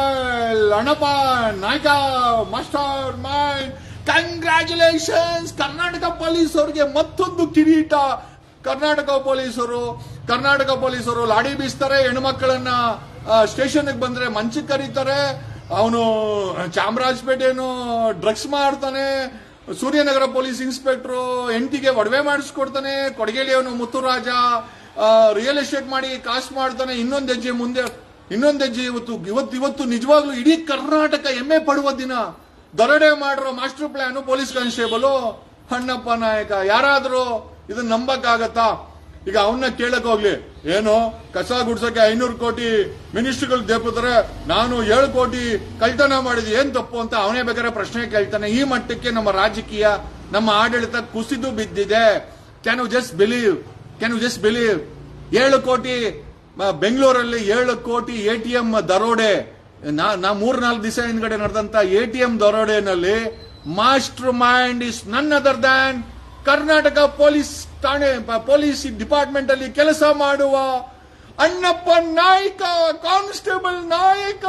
Constable Annappa Naik master mind. Congratulations Karnataka police ಅವರಿಗೆ ಮತ್ತೊಂದು ಕಿರೀಟ. ಕರ್ನಾಟಕ ಪೊಲೀಸರು ಲಾಡಿ ಬೀಸ್ತಾರೆ, ಹೆಣ್ಮಕ್ಳನ್ನ ಸ್ಟೇಷನ್ಗೆ ಬಂದ್ರೆ ಮಂಚಕ್ಕೆ ಕರೀತಾರೆ. ಅವನು ಚಾಮರಾಜಪೇಟೆನು ಡ್ರಗ್ಸ್ ಮಾಡ್ತಾನೆ, ಸೂರ್ಯನಗರ ಪೊಲೀಸ್ ಇನ್ಸ್ಪೆಕ್ಟರ್ ಹೆಂಡತಿಗೆ ಒಡವೆ ಮಾಡಿಸ್ಕೊಡ್ತಾನೆ, ಕೊಡಗೇಳಿಯವನು ಮುತ್ತುರಾಜ ರಿಯಲ್ ಎಸ್ಟೇಟ್ ಮಾಡಿ ಕಾಸು ಮಾಡ್ತಾನೆ. ಇನ್ನೊಂದು ಹೆಜ್ಜೆ ಇವತ್ತು ನಿಜವಾಗ್ಲೂ ಇಡೀ ಕರ್ನಾಟಕ ಹೆಮ್ಮೆ ಪಡುವ ದಿನ. ದರೋಡೆ ಮಾಡಿರೋ master plan police constable Annappa ನಾಯಕ. ಯಾರಾದ್ರೂ ಇದನ್ನ ನಂಬಕ್ಕಾಗತ್ತಾ? ಈಗ ಅವನ್ನ ಕೇಳಕ್ ಹೋಗ್ಲಿ, ಏನು ಕಸ ಗುಡ್ಸಕ್ಕೆ 500 ಕೋಟಿ ಮಿನಿಸ್ಟ್ರಿಗಳು ದೇಪುತ್ತಾರೆ, ನಾನು 7 ಕೋಟಿ ಕಳ್ತನ ಮಾಡಿದ್ವಿ, ಏನ್ ತಪ್ಪು ಅಂತ ಅವನೇ ಬೇಕಾದ್ರೆ ಪ್ರಶ್ನೆ ಕೇಳ್ತಾನೆ. ಈ ಮಟ್ಟಕ್ಕೆ ನಮ್ಮ ರಾಜಕೀಯ, ನಮ್ಮ ಆಡಳಿತ ಕುಸಿದು ಬಿದ್ದಿದೆ. ಕ್ಯಾನ್ ಯು ಜಸ್ಟ್ ಬಿಲೀವ್ 7 ಕೋಟಿ ಬೆಂಗಳೂರಲ್ಲಿ 7 ಕೋಟಿ ATM ದರೋಡೆ. ನಾ 3-4 ದಿವಸ ಹಿಂದ್ಗಡೆ ನಡೆದಂತ ATM ದರೋಡೆನಲ್ಲಿ master mind is none other than Karnataka police department ಅಲ್ಲಿ ಕೆಲಸ ಮಾಡುವ ಅಣ್ಣಪ್ಪ ನಾಯ್ಕ, ಕಾನ್ಸ್ಟೇಬಲ್ ನಾಯಕ.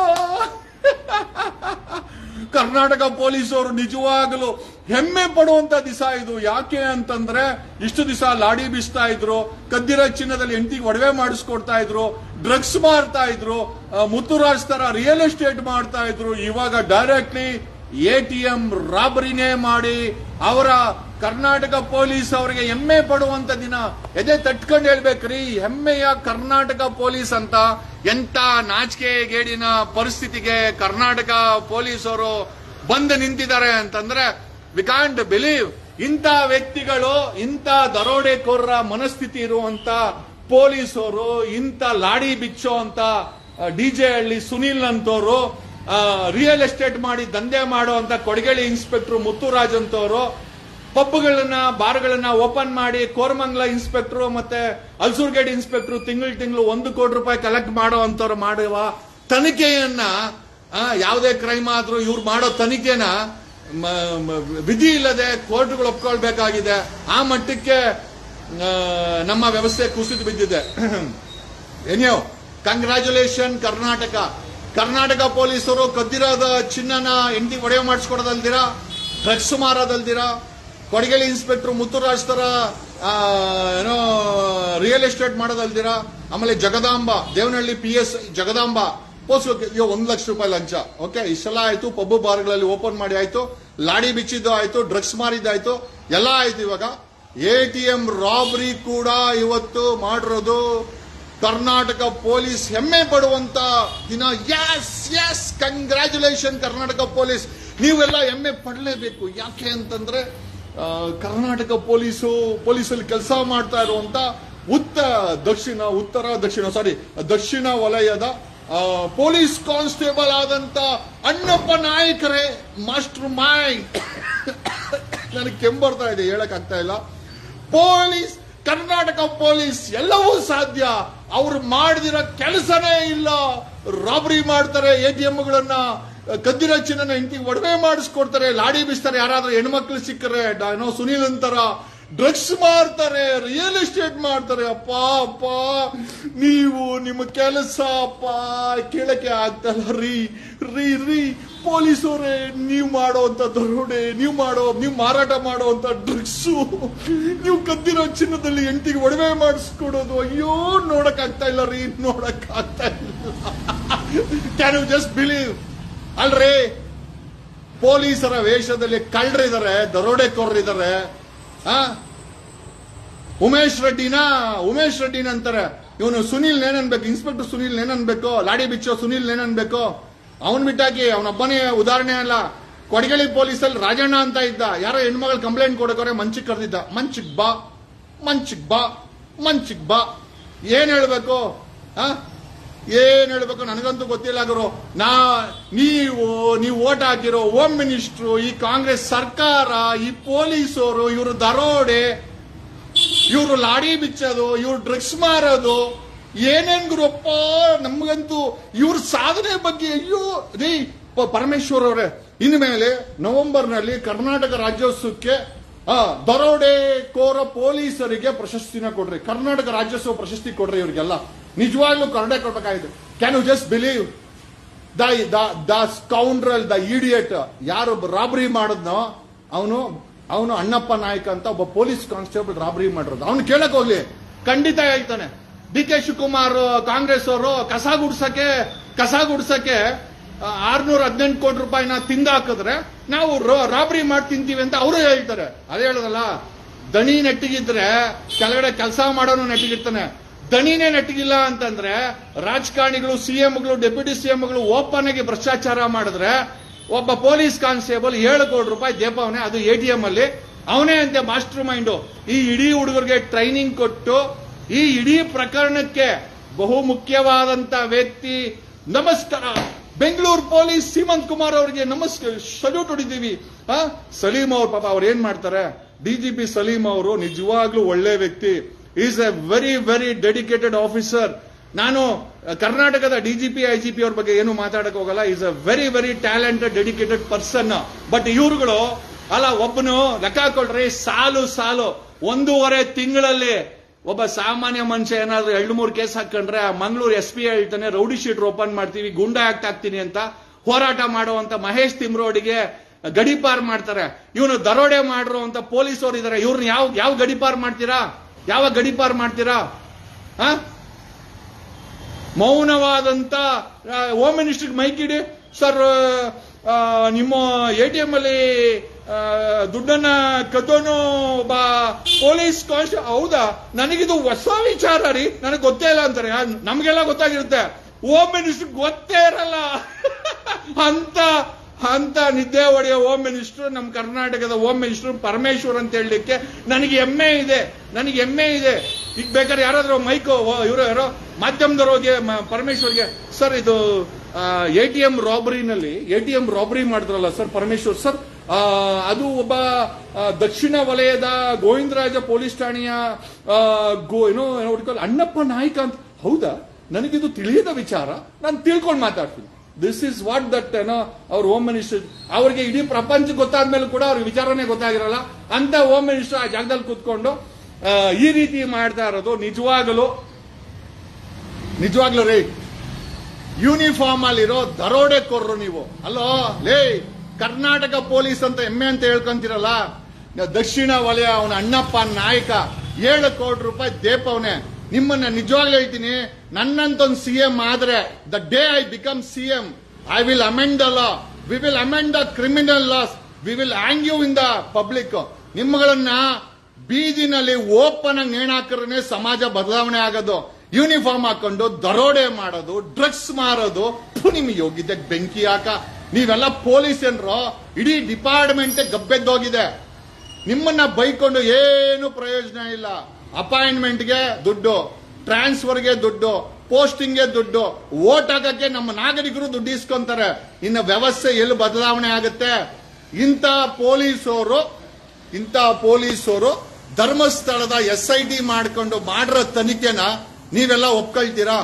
ಕರ್ನಾಟಕ ಪೊಲೀಸರು ನಿಜವಾಗಲೂ ಹೆಮ್ಮೆ ಪಡುವಂತ ದಿವಸ ಇದು. ಯಾಕೆ ಅಂತಂದ್ರೆ ಇಷ್ಟು ದಿವಸ ಲಾಡಿ ಬೀಸ್ತಾ ಇದ್ರು, ಕದ್ದಿರೋ ಚಿನ್ನದಲ್ಲಿ ಹೆಂಡತಿಗೆ ಒಡವೆ ಮಾಡಿಸ್ಕೊಡ್ತಾ ಇದ್ರು, ಡ್ರಗ್ಸ್ ಮಾರ್ತಾ ಇದ್ರು, ಮುತ್ತುರಾಜ್ ತರ ರಿಯಲ್ ಎಸ್ಟೇಟ್ ಮಾಡ್ತಾ ಇದ್ರು. ಇವಾಗ ಡೈರೆಕ್ಟ್ಲಿ ATM ರಾಬರಿನೇ ಮಾಡಿ ಅವರ ಕರ್ನಾಟಕ ಪೊಲೀಸ್ ಅವರಿಗೆ ಹೆಮ್ಮೆ ಪಡುವಂತ ದಿನ. ಎದೆ ತಟ್ಕೊಂಡು ಹೇಳ್ಬೇಕ್ರಿ, ಹೆಮ್ಮೆಯ ಕರ್ನಾಟಕ ಪೊಲೀಸ್ ಅಂತ. ಎಂತ ನಾಚಿಕೆಗೇಡಿನ ಪರಿಸ್ಥಿತಿಗೆ ಕರ್ನಾಟಕ ಪೊಲೀಸರು ಬಂದು ನಿಂತಿದ್ದಾರೆ ಅಂತಂದ್ರೆ ವಿ ಕಾಂಟ್ ಬಿಲೀವ್. ಇಂಥ ವ್ಯಕ್ತಿಗಳು, ಇಂಥ ದರೋಡೆಕೋರರ ಮನಸ್ಥಿತಿ ಇರುವಂತ ಪೊಲೀಸರು, ಇಂಥ ಲಾಡಿ ಬಿಚ್ಚೋ ಅಂತ DJ ಹಳ್ಳಿ ಸುನೀಲ್ ಅಂತವರು, ರಿಯಲ್ ಎಸ್ಟೇಟ್ ಮಾಡಿ ದಂಧೆ ಮಾಡೋ ಅಂತ ಕೊಡಗೇಳಿ ಇನ್ಸ್ಪೆಕ್ಟರ್ ಮುತ್ತುರಾಜ್ ಅಂತವರು, ಪಬ್ಗಳನ್ನ ಬಾರ್ಗಳನ್ನ ಓಪನ್ ಮಾಡಿ ಕೋರಮಂಗಲ ಇನ್ಸ್ಪೆಕ್ಟರ್ ಮತ್ತೆ ಅಲ್ಸೂರ್ಗೇಡ್ ಇನ್ಸ್ಪೆಕ್ಟರ್ ತಿಂಗಳು 1 ಕೋಟಿ ರೂಪಾಯಿ ಕಲೆಕ್ಟ್ ಮಾಡೋ ಅಂತವ್ರು ಮಾಡುವ ತನಿಖೆಯನ್ನ, ಯಾವುದೇ ಕ್ರೈಮ್ ಆದ್ರೂ ಇವ್ರು ಮಾಡೋ ತನಿಖೆನ ವಿಧಿ ಇಲ್ಲದೆ ಕೋರ್ಟ್ಗಳು ಒಪ್ಕೊಳ್ಬೇಕಾಗಿದೆ. ಆ ಮಟ್ಟಕ್ಕೆ ನಮ್ಮ ವ್ಯವಸ್ಥೆ ಕುಸಿದು ಬಿದ್ದಿದೆ. ಎನಿಯೋ ಕಂಗ್ರ್ಯಾಚುಲೇಷನ್ ಕರ್ನಾಟಕ ಪೊಲೀಸರು ಕದ್ದಿರೋದ ಚಿನ್ನನ ಹೆಂಡತಿ ಒಡೆಯ ಮಾಡಿಸ್ಕೊಡೋದಲ್ದಿರಾ, ಡ್ರಗ್ಸ್ ಮಾರೋದಲ್ದಿರಾ, ಕೊಡಗೇಳಿ ಇನ್ಸ್ಪೆಕ್ಟರ್ ಮುತ್ತುರಾಜ್ ತರ ಏನೋ ರಿಯಲ್ ಎಸ್ಟೇಟ್ ಮಾಡೋದಲ್ದಿರಾ, ಆಮೇಲೆ ಜಗದಾಂಬ ದೇವನಹಳ್ಳಿ PS ಜಗದಾಂಬ ಪೋಸ್ಟ್ಗೆ 1 ಲಕ್ಷ ರೂಪಾಯಿ ಲಂಚ. ಓಕೆ, ಇಷ್ಟೆಲ್ಲ ಆಯ್ತು. ಪಬ್ ಬಾರ್ಗಳಲ್ಲಿ ಓಪನ್ ಮಾಡಿ ಆಯ್ತು, ಲಾಡಿ ಬಿಚ್ಚಿದ್ದು ಆಯ್ತು, ಡ್ರಗ್ಸ್ ಮಾರಿದ್ದಾಯ್ತು, ಎಲ್ಲ ಆಯ್ತು. ಇವಾಗ ATM ರಾಬರಿ ಕೂಡ ಇವತ್ತು ಮಾಡಿರೋದು ಕರ್ನಾಟಕ ಪೊಲೀಸ್ ಹೆಮ್ಮೆ ಪಡುವಂತ ದಿನ. Yes congratulation Karnataka police. ನೀವೆಲ್ಲ ಹೆಮ್ಮೆ ಪಡಲೇಬೇಕು. ಯಾಕೆ ಅಂತಂದ್ರೆ ಕರ್ನಾಟಕ ಪೊಲೀಸಲ್ಲಿ ಕೆಲಸ ಮಾಡ್ತಾ ಇರುವಂತ ದಕ್ಷಿಣ ವಲಯದ ಪೊಲೀಸ್ ಕಾನ್ಸ್ಟೇಬಲ್ ಆದಂತ ಅಣ್ಣಪ್ಪ ನಾಯಕರೇ ಮಾಸ್ಟರ್ ಮೈಂಡ್. ನನಗೆ ಕೆಂಬರ್ತಾ ಇದೆ, ಹೇಳಕ್ ಆಗ್ತಾ ಇಲ್ಲ. ಕರ್ನಾಟಕ ಪೊಲೀಸ್ ಎಲ್ಲವೂ ಸಾಧ್ಯ. ಅವ್ರು ಮಾಡದಿರೋ ಕೆಲಸನೇ ಇಲ್ಲ. ರಾಬರಿ ಮಾಡ್ತಾರೆ, ATMಗಳನ್ನ ಕದ್ದಿರೋ ಚಿನ್ನ ಹೆಂಡತಿಗೆ ಒಡವೆ ಮಾಡಿಸ್ಕೊಡ್ತಾರೆ, ಲಾಡಿ ಬೀಸ್ತಾರೆ, ಯಾರಾದ್ರೂ ಹೆಣ್ಮಕ್ಳು ಸಿಕ್ಕರೆ ಸುನೀಲ್ ಅಂತಾರ, ಡ್ರಗ್ಸ್ ಮಾರ್ತಾರೆ, ರಿಯಲ್ ಎಸ್ಟೇಟ್ ಮಾಡ್ತಾರೆ. ಅಪ್ಪ ನೀವು ನಿಮ್ಮ ಕೆಲಸ ಕೇಳಕ್ಕೆ ಆಗ್ತಲ್ಲ ರೀ ಪೊಲೀಸರೇ. ನೀವು ಮಾಡೋಂತ ದರೋಡೆ, ನೀವು ಮಾರಾಟ ಮಾಡೋಂತ ಡ್ರಗ್ಸು, ನೀವು ಕದ್ದಿರೋ ಚಿನ್ನದಲ್ಲಿ ಹೆಂಡತಿಗೆ ಒಡವೆ ಮಾಡಿಸ್ಕೊಡೋದು, ಅಯ್ಯೋ ನೋಡಕ್ ಆಗ್ತಾ ಇಲ್ಲ. Can you just believe? ಅಲ್ರೇ, ಪೊಲೀಸರ ವೇಷದಲ್ಲಿ ಕಳ್ಳರಿದ್ದಾರೆ, ದರೋಡೆಕೋರರಿದ್ದಾರೆ. ಉಮೇಶ್ ರೆಡ್ಡಿನ ಅಂತಾರೆ. ಇವನು ಸುನೀಲ್ ಏನನ್ಬೇಕು, ಇನ್ಸ್ಪೆಕ್ಟರ್ ಸುನೀಲ್ ಏನನ್ಬೇಕು, ಲಾಡಿ ಬಿಚ್ಚೋ ಸುನೀಲ್ ಏನನ್ಬೇಕು? ಅವನ್ ಬಿಟ್ಟಾಕಿ, ಅವನೊಬ್ಬನೇ ಉದಾಹರಣೆ ಅಲ್ಲ. ಕೊಡಗೇಳಿ ಪೊಲೀಸಲ್ಲಿ ರಾಜಣ್ಣ ಅಂತ ಇದ್ದ, ಯಾರೋ ಹೆಣ್ಮಗಳು ಕಂಪ್ಲೇಂಟ್ ಕೊಡಕೋರೆ ಮಂಚಿಗೆ ಕರೆದಿದ್ದ. ಮಂಚಿಗ್ ಬಾ ಏನ್ ಹೇಳ್ಬೇಕು? ನನಗಂತೂ ಗೊತ್ತಿಲ್ಲ ಗುರು. ನೀವು ಓಟ್ ಹಾಕಿರೋ ಹೋಮ್ ಮಿನಿಸ್ಟ್ರು, ಈ ಕಾಂಗ್ರೆಸ್ ಸರ್ಕಾರ, ಈ ಪೊಲೀಸರು, ಇವರು ದರೋಡೆ, ಇವರು ಲಾಡಿ ಬಿಚ್ಚೋದು, ಇವ್ರು ಡ್ರಗ್ಸ್ ಮಾರೋದು, ಏನೇನ್ ಗುರುಪ್ಪ. ನಮ್ಗಂತೂ ಇವ್ರ ಸಾಧನೆ ಬಗ್ಗೆ ಅಯ್ಯೋ ರೀ. ಪರಮೇಶ್ವರ್ ಅವರೇ, ಇನ್ಮೇಲೆ ನವೆಂಬರ್ನಲ್ಲಿ ಕರ್ನಾಟಕ ರಾಜ್ಯೋತ್ಸವಕ್ಕೆ ದರೋಡೆಕೋರ ಪೊಲೀಸರಿಗೆ ಪ್ರಶಸ್ತಿನ ಕೊಡ್ರಿ, ಕರ್ನಾಟಕ ರಾಜ್ಯೋತ್ಸವ ಪ್ರಶಸ್ತಿ ಕೊಡ್ರಿ. ಇವ್ರಿಗೆಲ್ಲ ನಿಜವಾಗ್ಲೂ ಕರ್ನಾಟಕ ಕೊಡ್ಬೇಕಾಗಿದೆ. Can you just believe? The scoundrel, the idiot, ಯಾರು ರಾಬರಿ ಮಾಡಿದ್ನೋ ಅವನು ಅಣ್ಣಪ್ಪ ನಾಯ್ಕ ಅಂತ ಒಬ್ಬ ಪೊಲೀಸ್ ಕಾನ್ಸ್ಟೇಬಲ್ ರಾಬರಿ ಮಾಡಿರೋದು. ಅವನು ಕೇಳಕ್ ಹೋಗ್ಲಿ, ಖಂಡಿತ ಹೇಳ್ತಾನೆ. ಡಿ ಕೆ ಶಿವಕುಮಾರ್ ಕಾಂಗ್ರೆಸ್ ಅವರು ಕಸ ಗುಡ್ಸಕ್ಕೆ 618 ಕೋಟಿ ರೂಪಾಯಿನ ತಿಂದಾಕಿದ್ರೆ ನಾವು ರಾಬರಿ ಮಾಡಿ ತಿಂತೀವಿ ಅಂತ ಅವರು ಹೇಳ್ತಾರೆ. ಅದೇ ಹೇಳೋದಲ್ಲ, ದಣಿ ನೆಟ್ಟಿಗಿದ್ರೆ ಕೆಳಗಡೆ ಕೆಲಸ ಮಾಡೋನು ನೆಟ್ಟಿಗಿರ್ತಾನೆ. ದಣಿನೇ ನೆಟ್ಟಿಗಿಲ್ಲ ಅಂತಂದ್ರೆ ರಾಜಕಾರಣಿಗಳು, ಸಿಎಂಗಳು, ಡೆಪ್ಯೂಟಿ ಸಿಎಂಗಳು ಓಪನ್ ಆಗಿ ಭ್ರಷ್ಟಾಚಾರ ಮಾಡಿದ್ರೆ ಒಬ್ಬ ಪೊಲೀಸ್ ಕಾನ್ಸ್ಟೇಬಲ್ 7 ಕೋಟಿ ರೂಪಾಯಿ ದೇಪವನೆ, ಅದು ATM ಅಲ್ಲಿ ಅವನೇ ಅಂತೆ ಮಾಸ್ಟರ್ ಮೈಂಡ್. ಈ ಇಡೀ ಹುಡುಗರಿಗೆ ಟ್ರೈನಿಂಗ್ ಕೊಟ್ಟು ಈ ಇಡೀ ಪ್ರಕರಣಕ್ಕೆ ಬಹು ಮುಖ್ಯವಾದಂತ ವ್ಯಕ್ತಿ. ನಮಸ್ಕಾರ ಬೆಂಗಳೂರು ಪೊಲೀಸ್ ಸೀಮಂತ್ ಕುಮಾರ್ ಅವರಿಗೆ ನಮಸ್ಕಾರ, ಸಲ್ಯೂಟ್ ಹೊಡಿತೀವಿ. ಸಲೀಂ ಅವ್ರು ಪಾಪ ಅವ್ರು ಏನ್ ಮಾಡ್ತಾರೆ, DGP ಸಲೀಂ ಅವರು ನಿಜವಾಗ್ಲೂ ಒಳ್ಳೆ ವ್ಯಕ್ತಿ. Is a very very dedicated officer. ನಾನು ಕರ್ನಾಟಕದ DGP IGP ಅವ್ರ ಬಗ್ಗೆ ಏನು ಮಾತಾಡಕ್ ಹೋಗಲ್ಲ. Is a very very talented dedicated person. But ಇವ್ರುಗಳು ಅಲ್ಲ, ಒಬ್ಬನು ಲೆಕ್ಕ ಹಾಕೊಳ್ರಿ, ಸಾಲು 1.5 ತಿಂಗಳಲ್ಲಿ ಒಬ್ಬ ಸಾಮಾನ್ಯ ಮನುಷ್ಯ ಏನಾದ್ರು 2-3 ಕೇಸ್ ಹಾಕೊಂಡ್ರೆ ಮಂಗಳೂರು SP ಹೇಳ್ತಾನೆ ರೌಡಿ ಶೀಟರ್ ಓಪನ್ ಮಾಡ್ತೀವಿ, ಗುಂಡಾ ಆಕ್ಟ್ ಆಗ್ತೀನಿ ಅಂತ ಹೋರಾಟ ಮಾಡುವಂತ ಮಹೇಶ್ ತಿಮ್ರೋಡಿಗೆ ಗಡಿಪಾರ್ ಮಾಡ್ತಾರೆ. ಇವನು ದರೋಡೆ ಮಾಡಿರುವಂತ ಪೊಲೀಸ್ ಅವರು ಇದಾರೆ. ಇವ್ರನ್ನ ಯಾವ ಗಡಿಪಾರ್ ಮಾಡ್ತೀರಾ? ಯಾವಾಗ ಗಡಿಪಾರ್ ಮಾಡ್ತೀರಾ? ಮೌನವಾದಂತ ಹೋಮ್ ಮಿನಿಸ್ಟರ್ ಮೈಕಿಡಿ, ಸರ್ ನಿಮ್ಮ ATM ಅಲ್ಲಿ ದುಡ್ಡನ್ನ ಕದ್ದೋನು ಪೊಲೀಸ್ ಕಾನ್ಸ್ಟೇಬಲ್. ಹೌದಾ, ನನಗಿದು ಹೊಸ ವಿಚಾರ ರೀ, ನನಗೆ ಗೊತ್ತೇ ಇಲ್ಲ ಅಂತಾರೆ. ನಮ್ಗೆಲ್ಲ ಗೊತ್ತಾಗಿರುತ್ತೆ, ಹೋಮ್ ಮಿನಿಸ್ಟರ್ ಗೊತ್ತೇ ಇರಲ್ಲ. ಅಂತ ನಿದ್ದೆ ಹೊಡೆಯೋ ಹೋಮ್ ಮಿನಿಸ್ಟರ್ ನಮ್ಮ ಕರ್ನಾಟಕದ ಹೋಮ್ ಮಿನಿಸ್ಟರ್ ಪರಮೇಶ್ವರ್ ಅಂತ ಹೇಳಲಿಕ್ಕೆ ನನಗೆ ಹೆಮ್ಮೆ ಇದೆ. ಈಗ ಬೇಕಾದ್ರೆ ಯಾರಾದ್ರೂ ಮೈಕ್ ಇವರು ಯಾರೋ ಮಾಧ್ಯಮದವ್ರು ಹೋಗಿ ಪರಮೇಶ್ವರ್ಗೆ, ಸರ್ ಇದು ATM ರಾಬರಿ ಮಾಡಿದ್ರಲ್ಲ ಸರ್ ಪರಮೇಶ್ವರ್ ಸರ್, ಅದು ಒಬ್ಬ ದಕ್ಷಿಣ ವಲಯದ ಗೋವಿಂದರಾಜ ಪೊಲೀಸ್ ಠಾಣೆಯ ಅಣ್ಣಪ್ಪ ನಾಯ್ಕ ಅಂತ. ಹೌದಾ, ನನಗಿದು ತಿಳಿಯದ ವಿಚಾರ, ನಾನು ತಿಳ್ಕೊಂಡು ಮಾತಾಡ್ತೀನಿ. ದಿಸ್ ಇಸ್ ವಾಟ್ ದಟ್ ಅವ್ರ ಹೋಮ್ ಮಿನಿಸ್ಟರ್, ಅವ್ರಿಗೆ ಇಡೀ ಪ್ರಪಂಚ ಗೊತ್ತಾದ್ಮೇಲೆ ಕೂಡ ಅವ್ರಿಗೆ ವಿಚಾರನೇ ಗೊತ್ತಾಗಿರಲ್ಲ ಅಂತ ಹೋಮ್ ಮಿನಿಸ್ಟರ್ ಆ ಜಾಗದಲ್ಲಿ ಕೂತ್ಕೊಂಡು ಈ ರೀತಿ ಮಾಡ್ತಾ ಇರೋದು ನಿಜವಾಗಲೂ ರೀ. ಯೂನಿಫಾರ್ಮ್ ಅಲ್ಲಿರೋ ದರೋಡೆಕೋರರು ನೀವು. ಅಲ್ಲೋ ಲೇ, ಕರ್ನಾಟಕ ಪೊಲೀಸ್ ಅಂತ ಹೆಮ್ಮೆ ಅಂತ ಹೇಳ್ಕೊಂತೀರಲ್ಲ, ದಕ್ಷಿಣ ವಲಯ ಅವನ ಅಣ್ಣಪ್ಪ ನಾಯಕ 7 ಕೋಟಿ ರೂಪಾಯಿ ದೇಪವನೆ. ನಿಮ್ಮನ್ನ ನಿಜವಾಗ್ಲೂ ಹೇಳ್ತೀನಿ, ನನ್ನಂತೊಂದು CM ಆದ್ರೆ the day I become CM I will amend the law, we will amend the criminal laws, we will hang you in the public. ನಿಮ್ಮಗಳನ್ನ ಬೀದಿನಲ್ಲಿ ಓಪನ್ ಆಗಿ ನೇಣಾಕರನೆ ಸಮಾಜ ಬದಲಾವಣೆ ಆಗೋದು. ಯೂನಿಫಾರ್ಮ್ ಹಾಕೊಂಡು ದರೋಡೆ ಮಾಡೋದು, ಡ್ರಗ್ಸ್ ಮಾರೋದು, ನಿಮ್ಗೆ ಯೋಗಿದ್ದೆ ಬೆಂಕಿ ಹಾಕ. ನೀವೆಲ್ಲ ಪೊಲೀಸ್ ಏನ್ರೋ, ಇಡೀ ಡಿಪಾರ್ಟ್ಮೆಂಟ್ ಗಬ್ಬೆದ್ದೋಗಿದೆ. ನಿಮ್ಮನ್ನ ಬೈಕೊಂಡು ಏನು ಪ್ರಯೋಜನ ಇಲ್ಲ. ಅಪಾಯಿಂಟ್ಮೆಂಟ್ಗೆ ದುಡ್ಡು, ಟ್ರಾನ್ಸ್ಫರ್ಗೆ ದುಡ್ಡು, ಪೋಸ್ಟಿಂಗ್ಗೆ ದುಡ್ಡು, ವೋಟ್ ಹಾಕಕ್ಕೆ ನಮ್ಮ ನಾಗರಿಕರು ದುಡ್ಡು ಇಸ್ಕೊಂತಾರೆ. ಇನ್ನು ವ್ಯವಸ್ಥೆ ಎಲ್ಲಿ ಬದಲಾವಣೆ ಆಗುತ್ತೆ? ಇಂಥ ಪೊಲೀಸರು ಧರ್ಮಸ್ಥಳದ SIT ಮಾಡ್ಕೊಂಡು ಮಾಡಿರೋ ತನಿಖೆನ ನೀವೆಲ್ಲ ಒಪ್ಕೊಳ್ತೀರಾ?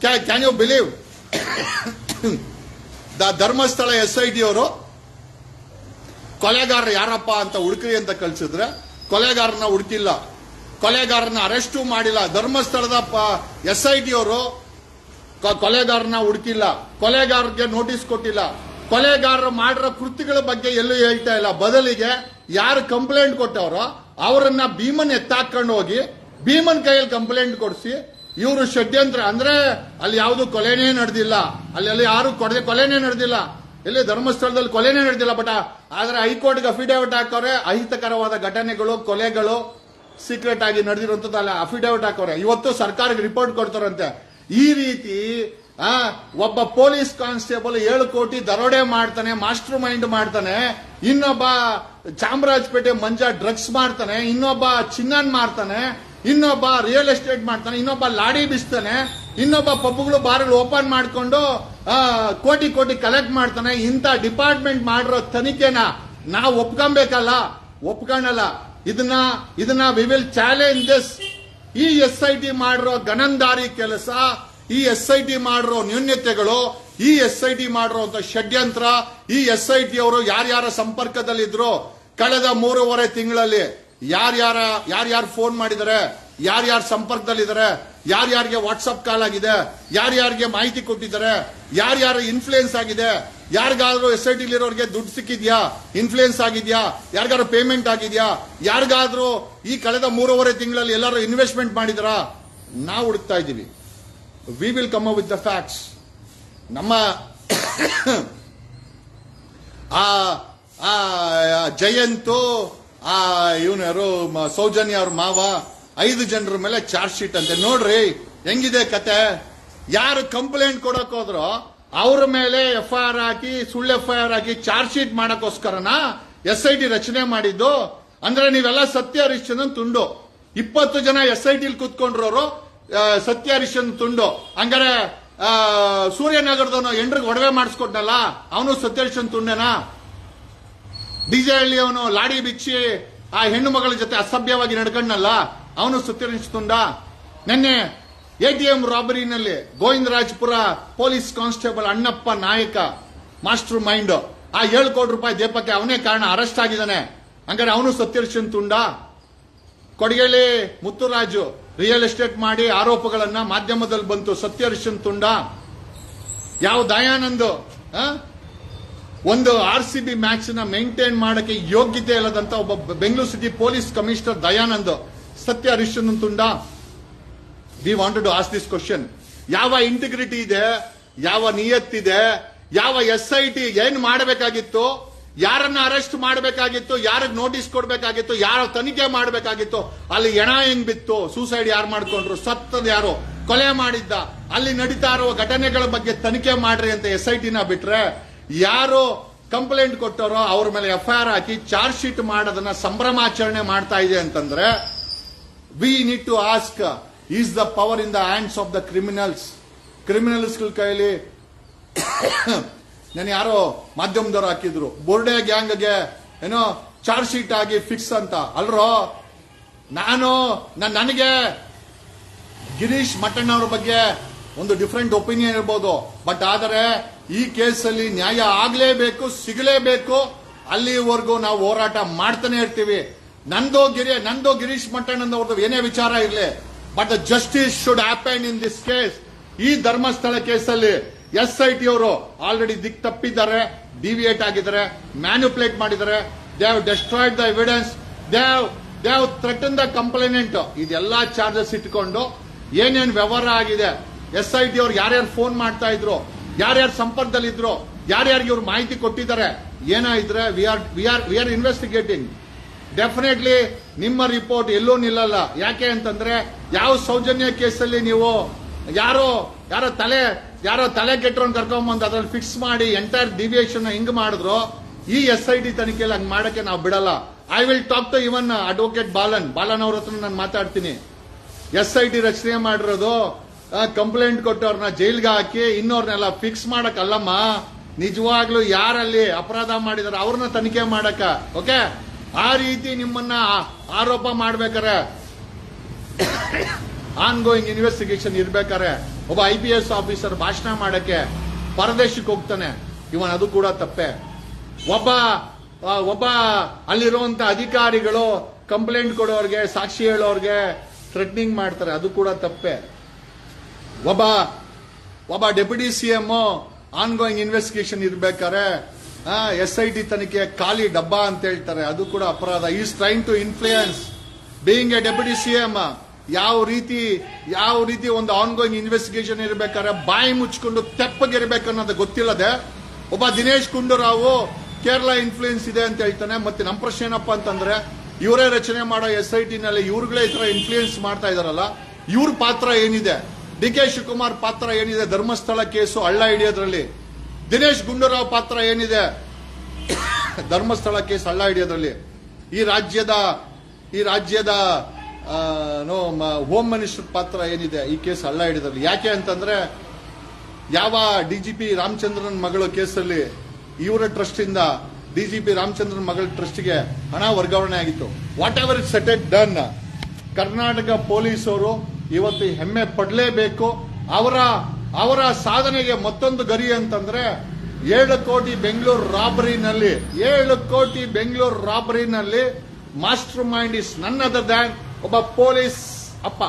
Can you believe? Dharmasthala SIT ಅವರು ಕೊಲೆಗಾರರು ಯಾರಪ್ಪ ಅಂತ ಹುಡುಕ್ರಿ ಅಂತ ಕಳ್ಸಿದ್ರೆ ಕೊಲೆಗಾರನ ಹುಡುಕಿಲ್ಲ, ಕೊಲೆಗಾರನ ಅರೆಸ್ಟು ಮಾಡಿಲ್ಲ. ಧರ್ಮಸ್ಥಳದ SIT ಅವರು ಕೊಲೆಗಾರನ ಹುಡುಕಿಲ್ಲ, ಕೊಲೆಗಾರರಿಗೆ ನೋಟಿಸ್ ಕೊಟ್ಟಿಲ್ಲ, ಕೊಲೆಗಾರರು ಮಾಡಿರೋ ಕೃತ್ಯಗಳ ಬಗ್ಗೆ ಎಲ್ಲೂ ಹೇಳ್ತಾ ಇಲ್ಲ. ಬದಲಿಗೆ ಯಾರು ಕಂಪ್ಲೇಂಟ್ ಕೊಟ್ಟವರೋ ಅವರನ್ನ ಭೀಮನ್ ಎತ್ತಾಕೊಂಡು ಹೋಗಿ ಭೀಮನ್ ಕೈಯಲ್ಲಿ ಕಂಪ್ಲೇಂಟ್ ಕೊಡಿಸಿ ಇವರು ಷಡ್ಯಂತ್ರ. ಅಂದ್ರೆ ಅಲ್ಲಿ ಯಾವುದು ಕೊಲೆನೇ ನಡೆದಿಲ್ಲ, ಅಲ್ಲಿ ಯಾರು ಕೊಲೆನೇ ನಡೆದಿಲ್ಲ, ಎಲ್ಲಿ ಧರ್ಮಸ್ಥಳದಲ್ಲಿ ಕೊಲೆನೇ ನಡೆದಿಲ್ಲ. ಬಟ್ ಆದ್ರೆ ಹೈಕೋರ್ಟ್ಗೆ ಅಫಿಡೇವಿಟ್ ಹಾಕವ್ರೆ, ಅಹಿತಕರವಾದ ಘಟನೆಗಳು, ಕೊಲೆಗಳು ಸೀಕ್ರೆಟ್ ಆಗಿ ನಡೆದಿರುವಂತದ್ದು ಅಲ್ಲ ಅಫಿಡೇವಿಟ್ ಹಾಕವ್ರೆ. ಇವತ್ತು ಸರ್ಕಾರಕ್ಕೆ ರಿಪೋರ್ಟ್ ಕೊಡ್ತಾರಂತೆ. ಈ ರೀತಿ ಒಬ್ಬ ಪೊಲೀಸ್ ಕಾನ್ಸ್ಟೇಬಲ್ 7 ಕೋಟಿ ದರೋಡೆ ಮಾಡ್ತಾನೆ, ಮಾಸ್ಟರ್ ಮೈಂಡ್ ಮಾಡ್ತಾನೆ, ಇನ್ನೊಬ್ಬ ಚಾಮರಾಜಪೇಟೆ ಮಂಜ ಡ್ರಗ್ಸ್ ಮಾಡ್ತಾನೆ, ಇನ್ನೊಬ್ಬ ಚಿನ್ನನ್ ಮಾಡ್ತಾನೆ, ಇನ್ನೊಬ್ಬ ರಿಯಲ್ ಎಸ್ಟೇಟ್ ಮಾಡ್ತಾನೆ, ಇನ್ನೊಬ್ಬ ಲಾಡಿ ಬಿಸ್ತಾನೆ, ಇನ್ನೊಬ್ಬ ಪಬ್ಗಳು ಬಾರ್ಗಳು ಓಪನ್ ಮಾಡ್ಕೊಂಡು ಕೋಟಿ ಕಲೆಕ್ಟ್ ಮಾಡ್ತಾನೆ. ಇಂಥ ಡಿಪಾರ್ಟ್ಮೆಂಟ್ ಮಾಡಿರೋ ತನಿಖೆನ ನಾವು ಒಪ್ಕೊಂಡಲ್ಲ. ಇದನ್ನ ವಿ ವಿಲ್ ಚಾಲೆಂಜ್ ದಿಸ್. ಈ SIT ಮಾಡಿರೋ ಗಣಂದಾರಿ ಕೆಲಸ, ಈ SIT ಮಾಡಿರೋ ನ್ಯೂನ್ಯತೆಗಳು, ಈ SIT ಮಾಡಿರೋ ಷಡ್ಯಂತ್ರ, ಈ SIT ಅವರು ಯಾರ್ಯಾರ ಸಂಪರ್ಕದಲ್ಲಿದ್ರು ಕಳೆದ 3.5 ತಿಂಗಳಲ್ಲಿ ಯಾರ್ಯಾರು ಫೋನ್ ಮಾಡಿದ್ದಾರೆ, ಯಾರ್ಯಾರ ಸಂಪರ್ಕದಲ್ಲಿದ್ದಾರೆ, ಯಾರ್ಯಾರಿಗೆ ವಾಟ್ಸ್ಆಪ್ ಕಾಲ್ ಆಗಿದೆ, ಯಾರ್ಯಾರಿಗೆ ಮಾಹಿತಿ ಕೊಟ್ಟಿದ್ದಾರೆ, ಯಾರ್ಯಾರ ಇನ್ಫ್ಲೂಯೆನ್ಸ್ ಆಗಿದೆ, ಯಾರಿಗಾದ್ರೂ SIT ಇರೋರಿಗೆ ದುಡ್ಡು ಸಿಕ್ಕಿದ್ಯಾ, ಇನ್ಫ್ಲೂಯೆನ್ಸ್ ಆಗಿದ್ಯಾ, ಯಾರಿಗಾದ್ರೂ ಪೇಮೆಂಟ್ ಆಗಿದ್ಯಾ, ಯಾರಿಗಾದ್ರೂ ಈ ಕಳೆದ 3.5 ತಿಂಗಳಲ್ಲಿ ಎಲ್ಲರೂ ಇನ್ವೆಸ್ಟ್ಮೆಂಟ್ ಮಾಡಿದಾರಾ, ನಾವು ಹುಡುಕ್ತಾ ಇದ್ದೀವಿ. We will come with the facts. ನಮ್ಮ ಜಯಂತು ಇವನು ಯಾರು ಸೌಜನ್ಯ ಅವ್ರ ಮಾವ 5 ಜನರ ಮೇಲೆ ಚಾರ್ಜ್ ಶೀಟ್ ಅಂತೆ. ನೋಡ್ರಿ ಹೆಂಗಿದೆ ಕತೆ. ಯಾರು ಕಂಪ್ಲೇಂಟ್ ಕೊಡಕ್ ಹೋದ್ರೋ ಅವ್ರ ಮೇಲೆ FIR ಹಾಕಿ, ಸುಳ್ಳು FIR ಹಾಕಿ ಚಾರ್ಜ್ ಶೀಟ್ ಮಾಡಕ್ಕೋಸ್ಕರನ SIT ರಚನೆ ಮಾಡಿದ್ದು. ಅಂದ್ರೆ ನೀವೆಲ್ಲ ಸತ್ಯ ಹರಿಶ್ಚಂದ್ರನ್ ತುಂಡು. 20 ಜನ SIT ಕೂತ್ಕೊಂಡ್ರವರು ಸತ್ಯ ಹರಿಶ್ಚಂದ್ರನ್ ತುಂಡು. ಹಂಗಾರೆ ಸೂರ್ಯನಗರದವನು ಎಂಡ್ರಿಗೆ ಒಡವೆ ಮಾಡಿಸ್ಕೊಟ್ನಲ್ಲ, ಅವನು ಸತ್ಯ ಹರಿಶ್ಚಂದ್ರನ್ ತುಂಡೇನಾ? DJ ಹಳ್ಳಿ ಅವನು ಲಾಡಿ ಬಿಚ್ಚಿ ಆ ಹೆಣ್ಣು ಮಗಳ ಜೊತೆ ಅಸಭ್ಯವಾಗಿ ನಡ್ಕೊಂಡಲ್ಲ, ಅವನು ಸತ್ಯ ಹರಿಶ್ಚಂದ್ರನ್ ತುಂಡ. ನಿನ್ನೆ ATM ರಾಬರಿನಲ್ಲಿ ಗೋವಿಂದರಾಜಪುರ ಪೊಲೀಸ್ ಕಾನ್ಸ್ಟೇಬಲ್ ಅಣ್ಣಪ್ಪ ನಾಯಕ ಮಾಸ್ಟರ್ ಮೈಂಡ್, ಆ 7 ಕೋಟಿ ರೂಪಾಯಿ ದೀಪಕ್ಕೆ ಅವನೇ ಕಾರಣ, ಅರೆಸ್ಟ್ ಆಗಿದ್ದಾನೆ. ಹಂಗಾರೆ ಅವನು ಸತ್ಯ ಹರಿಶ್ಚಂದ್ರನ್ ತುಂಡ. ಕೊಡಗೇಲಿ ಮುತ್ತುರಾಜು ರಿಯಲ್ ಎಸ್ಟೇಟ್ ಮಾಡಿ ಆರೋಪಗಳನ್ನ ಮಾಧ್ಯಮದಲ್ಲಿ ಬಂತು, ಸತ್ಯ ಹರಿಶ್ಚಂದ್ರನ್ ತುಂಡ. ಯಾವ ದಯಾನಂದ್ ಒಂದು RCB ಮ್ಯಾಚ್ ನ ಮೇಂಟೈನ್ ಮಾಡಕ್ಕೆ ಯೋಗ್ಯತೆ ಇಲ್ಲದಂತ ಒಬ್ಬ Bengaluru city police commissioner Dayanand ಸತ್ಯ ಹರಿಶ್ಚಂದ್ರನ್ ತುಂಡ. We wanted to ask this question. ಯಾವ ಇಂಟಿಗ್ರಿಟಿ ಇದೆ, ಯಾವ ನಿಯತ್ತಿದೆ, ಯಾವ SIT ಏನ್ ಮಾಡಬೇಕಾಗಿತ್ತು, ಯಾರನ್ನ ಅರೆಸ್ಟ್ ಮಾಡಬೇಕಾಗಿತ್ತು, ಯಾರಿಗೆ ನೋಟಿಸ್ ಕೊಡಬೇಕಾಗಿತ್ತು, ಯಾರ ತನಿಖೆ ಮಾಡಬೇಕಾಗಿತ್ತು, ಅಲ್ಲಿ ಎಣ ಹೆಂಗ್ ಬಿತ್ತು, ಸೂಸೈಡ್ ಯಾರು ಮಾಡ್ಕೊಂಡ್ರು, ಸತ್ತದ ಯಾರು, ಕೊಲೆ ಮಾಡಿದ್ದ, ಅಲ್ಲಿ ನಡೀತಾ ಇರುವ ಘಟನೆಗಳ ಬಗ್ಗೆ ತನಿಖೆ ಮಾಡ್ರಿ ಅಂತ SIT ನ ಬಿಟ್ರೆ, ಯಾರು ಕಂಪ್ಲೇಂಟ್ ಕೊಟ್ಟರೋ ಅವ್ರ ಮೇಲೆ FIR ಹಾಕಿ ಚಾರ್ಜ್ ಶೀಟ್ ಮಾಡೋದನ್ನ ಸಂಭ್ರಮಾಚರಣೆ ಮಾಡ್ತಾ ಇದೆ ಅಂತಂದ್ರೆ, we need to ask, is the power in the hands of the criminals? ಕ್ರಿಮಿನಲ್ಸ್ಗಳ ಕೈಲಿ ನಾನು ಯಾರೋ ಮಾಧ್ಯಮದವರು ಹಾಕಿದ್ರು, ಬೋರ್ಡೆ ಗ್ಯಾಂಗ್ಗೆ ಏನೋ ಚಾರ್ಜ್ ಶೀಟ್ ಆಗಿ ಫಿಕ್ಸ್ ಅಂತ. ಅಲ್ರೋ, ನನಗೆ ಗಿರೀಶ್ ಮಟ್ಟಣ್ಣ ಅವ್ರ ಬಗ್ಗೆ ಒಂದು ಡಿಫರೆಂಟ್ ಒಪಿನಿಯನ್ ಇರ್ಬೋದು, ಬಟ್ ಆದರೆ ಈ ಕೇಸಲ್ಲಿ ನ್ಯಾಯ ಆಗ್ಲೇಬೇಕು, ಸಿಗಲೇಬೇಕು. ಅಲ್ಲಿವರೆಗೂ ನಾವು ಹೋರಾಟ ಮಾಡ್ತಾನೆ ಇರ್ತೀವಿ. ನಂದು ಗಿರೀಶ್ ಮಟ್ಟಣ್ಣನವ್ರದ್ದು ಏನೇ ವಿಚಾರ ಇರಲಿ, but the justice should happen in this case. ಈ ಧರ್ಮಸ್ಥಳ ಕೇಸಲ್ಲಿ SIT ಅವರು ಆಲ್ರೆಡಿ ದಿಕ್ ತಪ್ಪಿದ್ದಾರೆ, ಡಿವಿಯೇಟ್ ಆಗಿದ್ದಾರೆ, ಮ್ಯಾನ್ಯುಪ್ಯುಲೇಟ್ ಮಾಡಿದ್ದಾರೆ. They have destroyed the evidence, they have threaten the complainant. ಇದೆಲ್ಲಾ ಚಾರ್ಜಸ್ ಇಟ್ಕೊಂಡು ಏನೇನ್ ವ್ಯವಹಾರ ಆಗಿದೆ, SIT ಅವ್ರು ಯಾರ್ಯಾರು ಫೋನ್ ಮಾಡ್ತಾ ಇದ್ರು, ಯಾರ್ಯಾರು ಸಂಪರ್ಕದಲ್ಲಿದ್ರು, ಯಾರ್ಯಾರಿಗೆ ಇವ್ರು ಮಾಹಿತಿ ಕೊಟ್ಟಿದ್ದಾರೆ, ಏನಾಯಿದ್ರೆ ವಿ ಆರ್ ಇನ್ವೆಸ್ಟಿಗೇಟಿಂಗ್. ಡೆಫಿನೆಟ್ಲಿ ನಿಮ್ಮ ರಿಪೋರ್ಟ್ ಎಲ್ಲೂ ನಿಲ್ಲಲ್ಲ. ಯಾಕೆ ಅಂತಂದ್ರೆ, ಯಾವ ಸೌಜನ್ಯ ಕೇಸಲ್ಲಿ ನೀವು ಯಾರೋ ತಲೆ ಕೆಟ್ಟರನ್ನು ಕರ್ಕೊಂಡ್ಬಂದು ಅದ್ರಲ್ಲಿ ಫಿಕ್ಸ್ ಮಾಡಿ ಎಂಟೈರ್ ಡಿವಿಯೇಷನ್ ಹಿಂಗ್ ಮಾಡಿದ್ರು, ಈ SIT ತನಿಖೆಯಲ್ಲಿ ಹಂಗ್ ಮಾಡಕ್ಕೆ ನಾವು ಬಿಡಲ್ಲ. I will talk to even advocate Balan ಅವ್ರ ಹತ್ರ ನಾನು ಮಾತಾಡ್ತೀನಿ. SIT ರಚನೆ ಮಾಡಿರೋದು ಕಂಪ್ಲೇಂಟ್ ಕೊಟ್ಟವ್ರನ್ನ ಜೈಲ್ಗೆ ಹಾಕಿ ಇನ್ನೋರ್ನೆಲ್ಲ ಫಿಕ್ಸ್ ಮಾಡಕ್ಕಲ್ಲಮ್ಮ, ನಿಜವಾಗ್ಲೂ ಯಾರಲ್ಲಿ ಅಪರಾಧ ಮಾಡಿದಾರೆ ಅವ್ರನ್ನ ತನಿಖೆ ಮಾಡಕ. ಓಕೆ, ಆ ರೀತಿ ನಿಮ್ಮನ್ನ ಆರೋಪ ಮಾಡ್ಬೇಕಾರೆ, ಆನ್ ಗೋಯಿಂಗ್ ಇನ್ವೆಸ್ಟಿಗೇಷನ್ ಇರ್ಬೇಕಾರೆ ಒಬ್ಬ IPS ಆಫೀಸರ್ ಭಾಷಣ ಮಾಡಕ್ಕೆ ಪರದೇಶಕ್ಕೆ ಹೋಗ್ತಾನೆ, ಇವನ್ ಅದು ಕೂಡ ತಪ್ಪೆ. ಒಬ್ಬ ಅಲ್ಲಿರುವಂತ ಅಧಿಕಾರಿಗಳು ಕಂಪ್ಲೇಂಟ್ ಕೊಡೋರ್ಗೆ, ಸಾಕ್ಷಿ ಹೇಳೋರ್ಗೆ ಥ್ರೆಟ್ನಿಂಗ್ ಮಾಡ್ತಾರೆ, ಅದು ಕೂಡ ತಪ್ಪೆ. ಒಬ್ಬ deputy CM ongoing investigation ಇರ್ಬೇಕಾರೆ SIT ತನಿಖೆ ಖಾಲಿ ಡಬ್ಬ ಅಂತ ಹೇಳ್ತಾರೆ, ಅದು ಕೂಡ ಅಪರಾಧ. Is trying to influence being a deputy CM. ಯಾವ ರೀತಿ ಒಂದು ಆನ್ ಗೋಯಿಂಗ್ ಇನ್ವೆಸ್ಟಿಗೇಷನ್ ಇರ್ಬೇಕಾದ್ರೆ ಬಾಯಿ ಮುಚ್ಕೊಂಡು ತೆಪ್ಪಗಿರ್ಬೇಕು ಅನ್ನೋದು ಗೊತ್ತಿಲ್ಲದೆ ಒಬ್ಬ ದಿನೇಶ್ ಗುಂಡೂರಾವ್ ಕೇರಳ ಇನ್ಫ್ಲೂಯೆನ್ಸ್ ಇದೆ ಅಂತ ಹೇಳ್ತಾನೆ. ಮತ್ತೆ ನಮ್ಮ ಪ್ರಶ್ನೆ ಏನಪ್ಪಾ ಅಂತಂದ್ರೆ, ಇವರೇ ರಚನೆ ಮಾಡೋ SIT ನಲ್ಲಿ ಇವ್ರುಗಳೇ ಈ ತರ ಇನ್ಫ್ಲೂಯೆನ್ಸ್ ಮಾಡ್ತಾ ಇದಾರಲ್ಲ, ಇವ್ರ ಪಾತ್ರ ಏನಿದೆ? DK ಶಿವಕುಮಾರ್ ಪಾತ್ರ ಏನಿದೆ ಧರ್ಮಸ್ಥಳ ಕೇಸು ಹಳ್ಳ ಹಿಡಿಯೋದ್ರಲ್ಲಿ? ದಿನೇಶ್ ಗುಂಡೂರಾವ್ ಪಾತ್ರ ಏನಿದೆ ಧರ್ಮಸ್ಥಳ ಕೇಸ್ ಹಳ್ಳ ಹಿಡಿಯೋದ್ರಲ್ಲಿ? ಈ ರಾಜ್ಯದ ಹೋಮ್ ಮಿನಿಸ್ಟರ್ ಪಾತ್ರ ಏನಿದೆ ಈ ಕೇಸ್ ಹಳ್ಳ ಹಿಡಿಯೋದ್ರಲ್ಲಿ? ಯಾಕೆ ಅಂತಂದ್ರೆ, ಯಾವ DGP ರಾಮಚಂದ್ರನ್ ಮಗಳು ಕೇಸಲ್ಲಿ ಇವರ ಟ್ರಸ್ಟ್ ಇಂದ DGP ರಾಮಚಂದ್ರನ್ ಮಗಳ ಟ್ರಸ್ಟ್ಗೆ ಹಣ ವರ್ಗಾವಣೆ ಆಗಿತ್ತು. What ever it sided done, Karnataka ಪೊಲೀಸರು ಇವತ್ತು ಹೆಮ್ಮೆ ಪಡಲೇಬೇಕು. ಅವರ ಸಾಧನೆಗೆ ಮತ್ತೊಂದು ಗರಿ ಅಂತಂದ್ರೆ, 7 ಕೋಟಿ ಬೆಂಗಳೂರು ರಾಬರಿನಲ್ಲಿ master mind is none other than ಒಬ್ಬ ಪೊಲೀಸ್ ಅಪ್ಪ.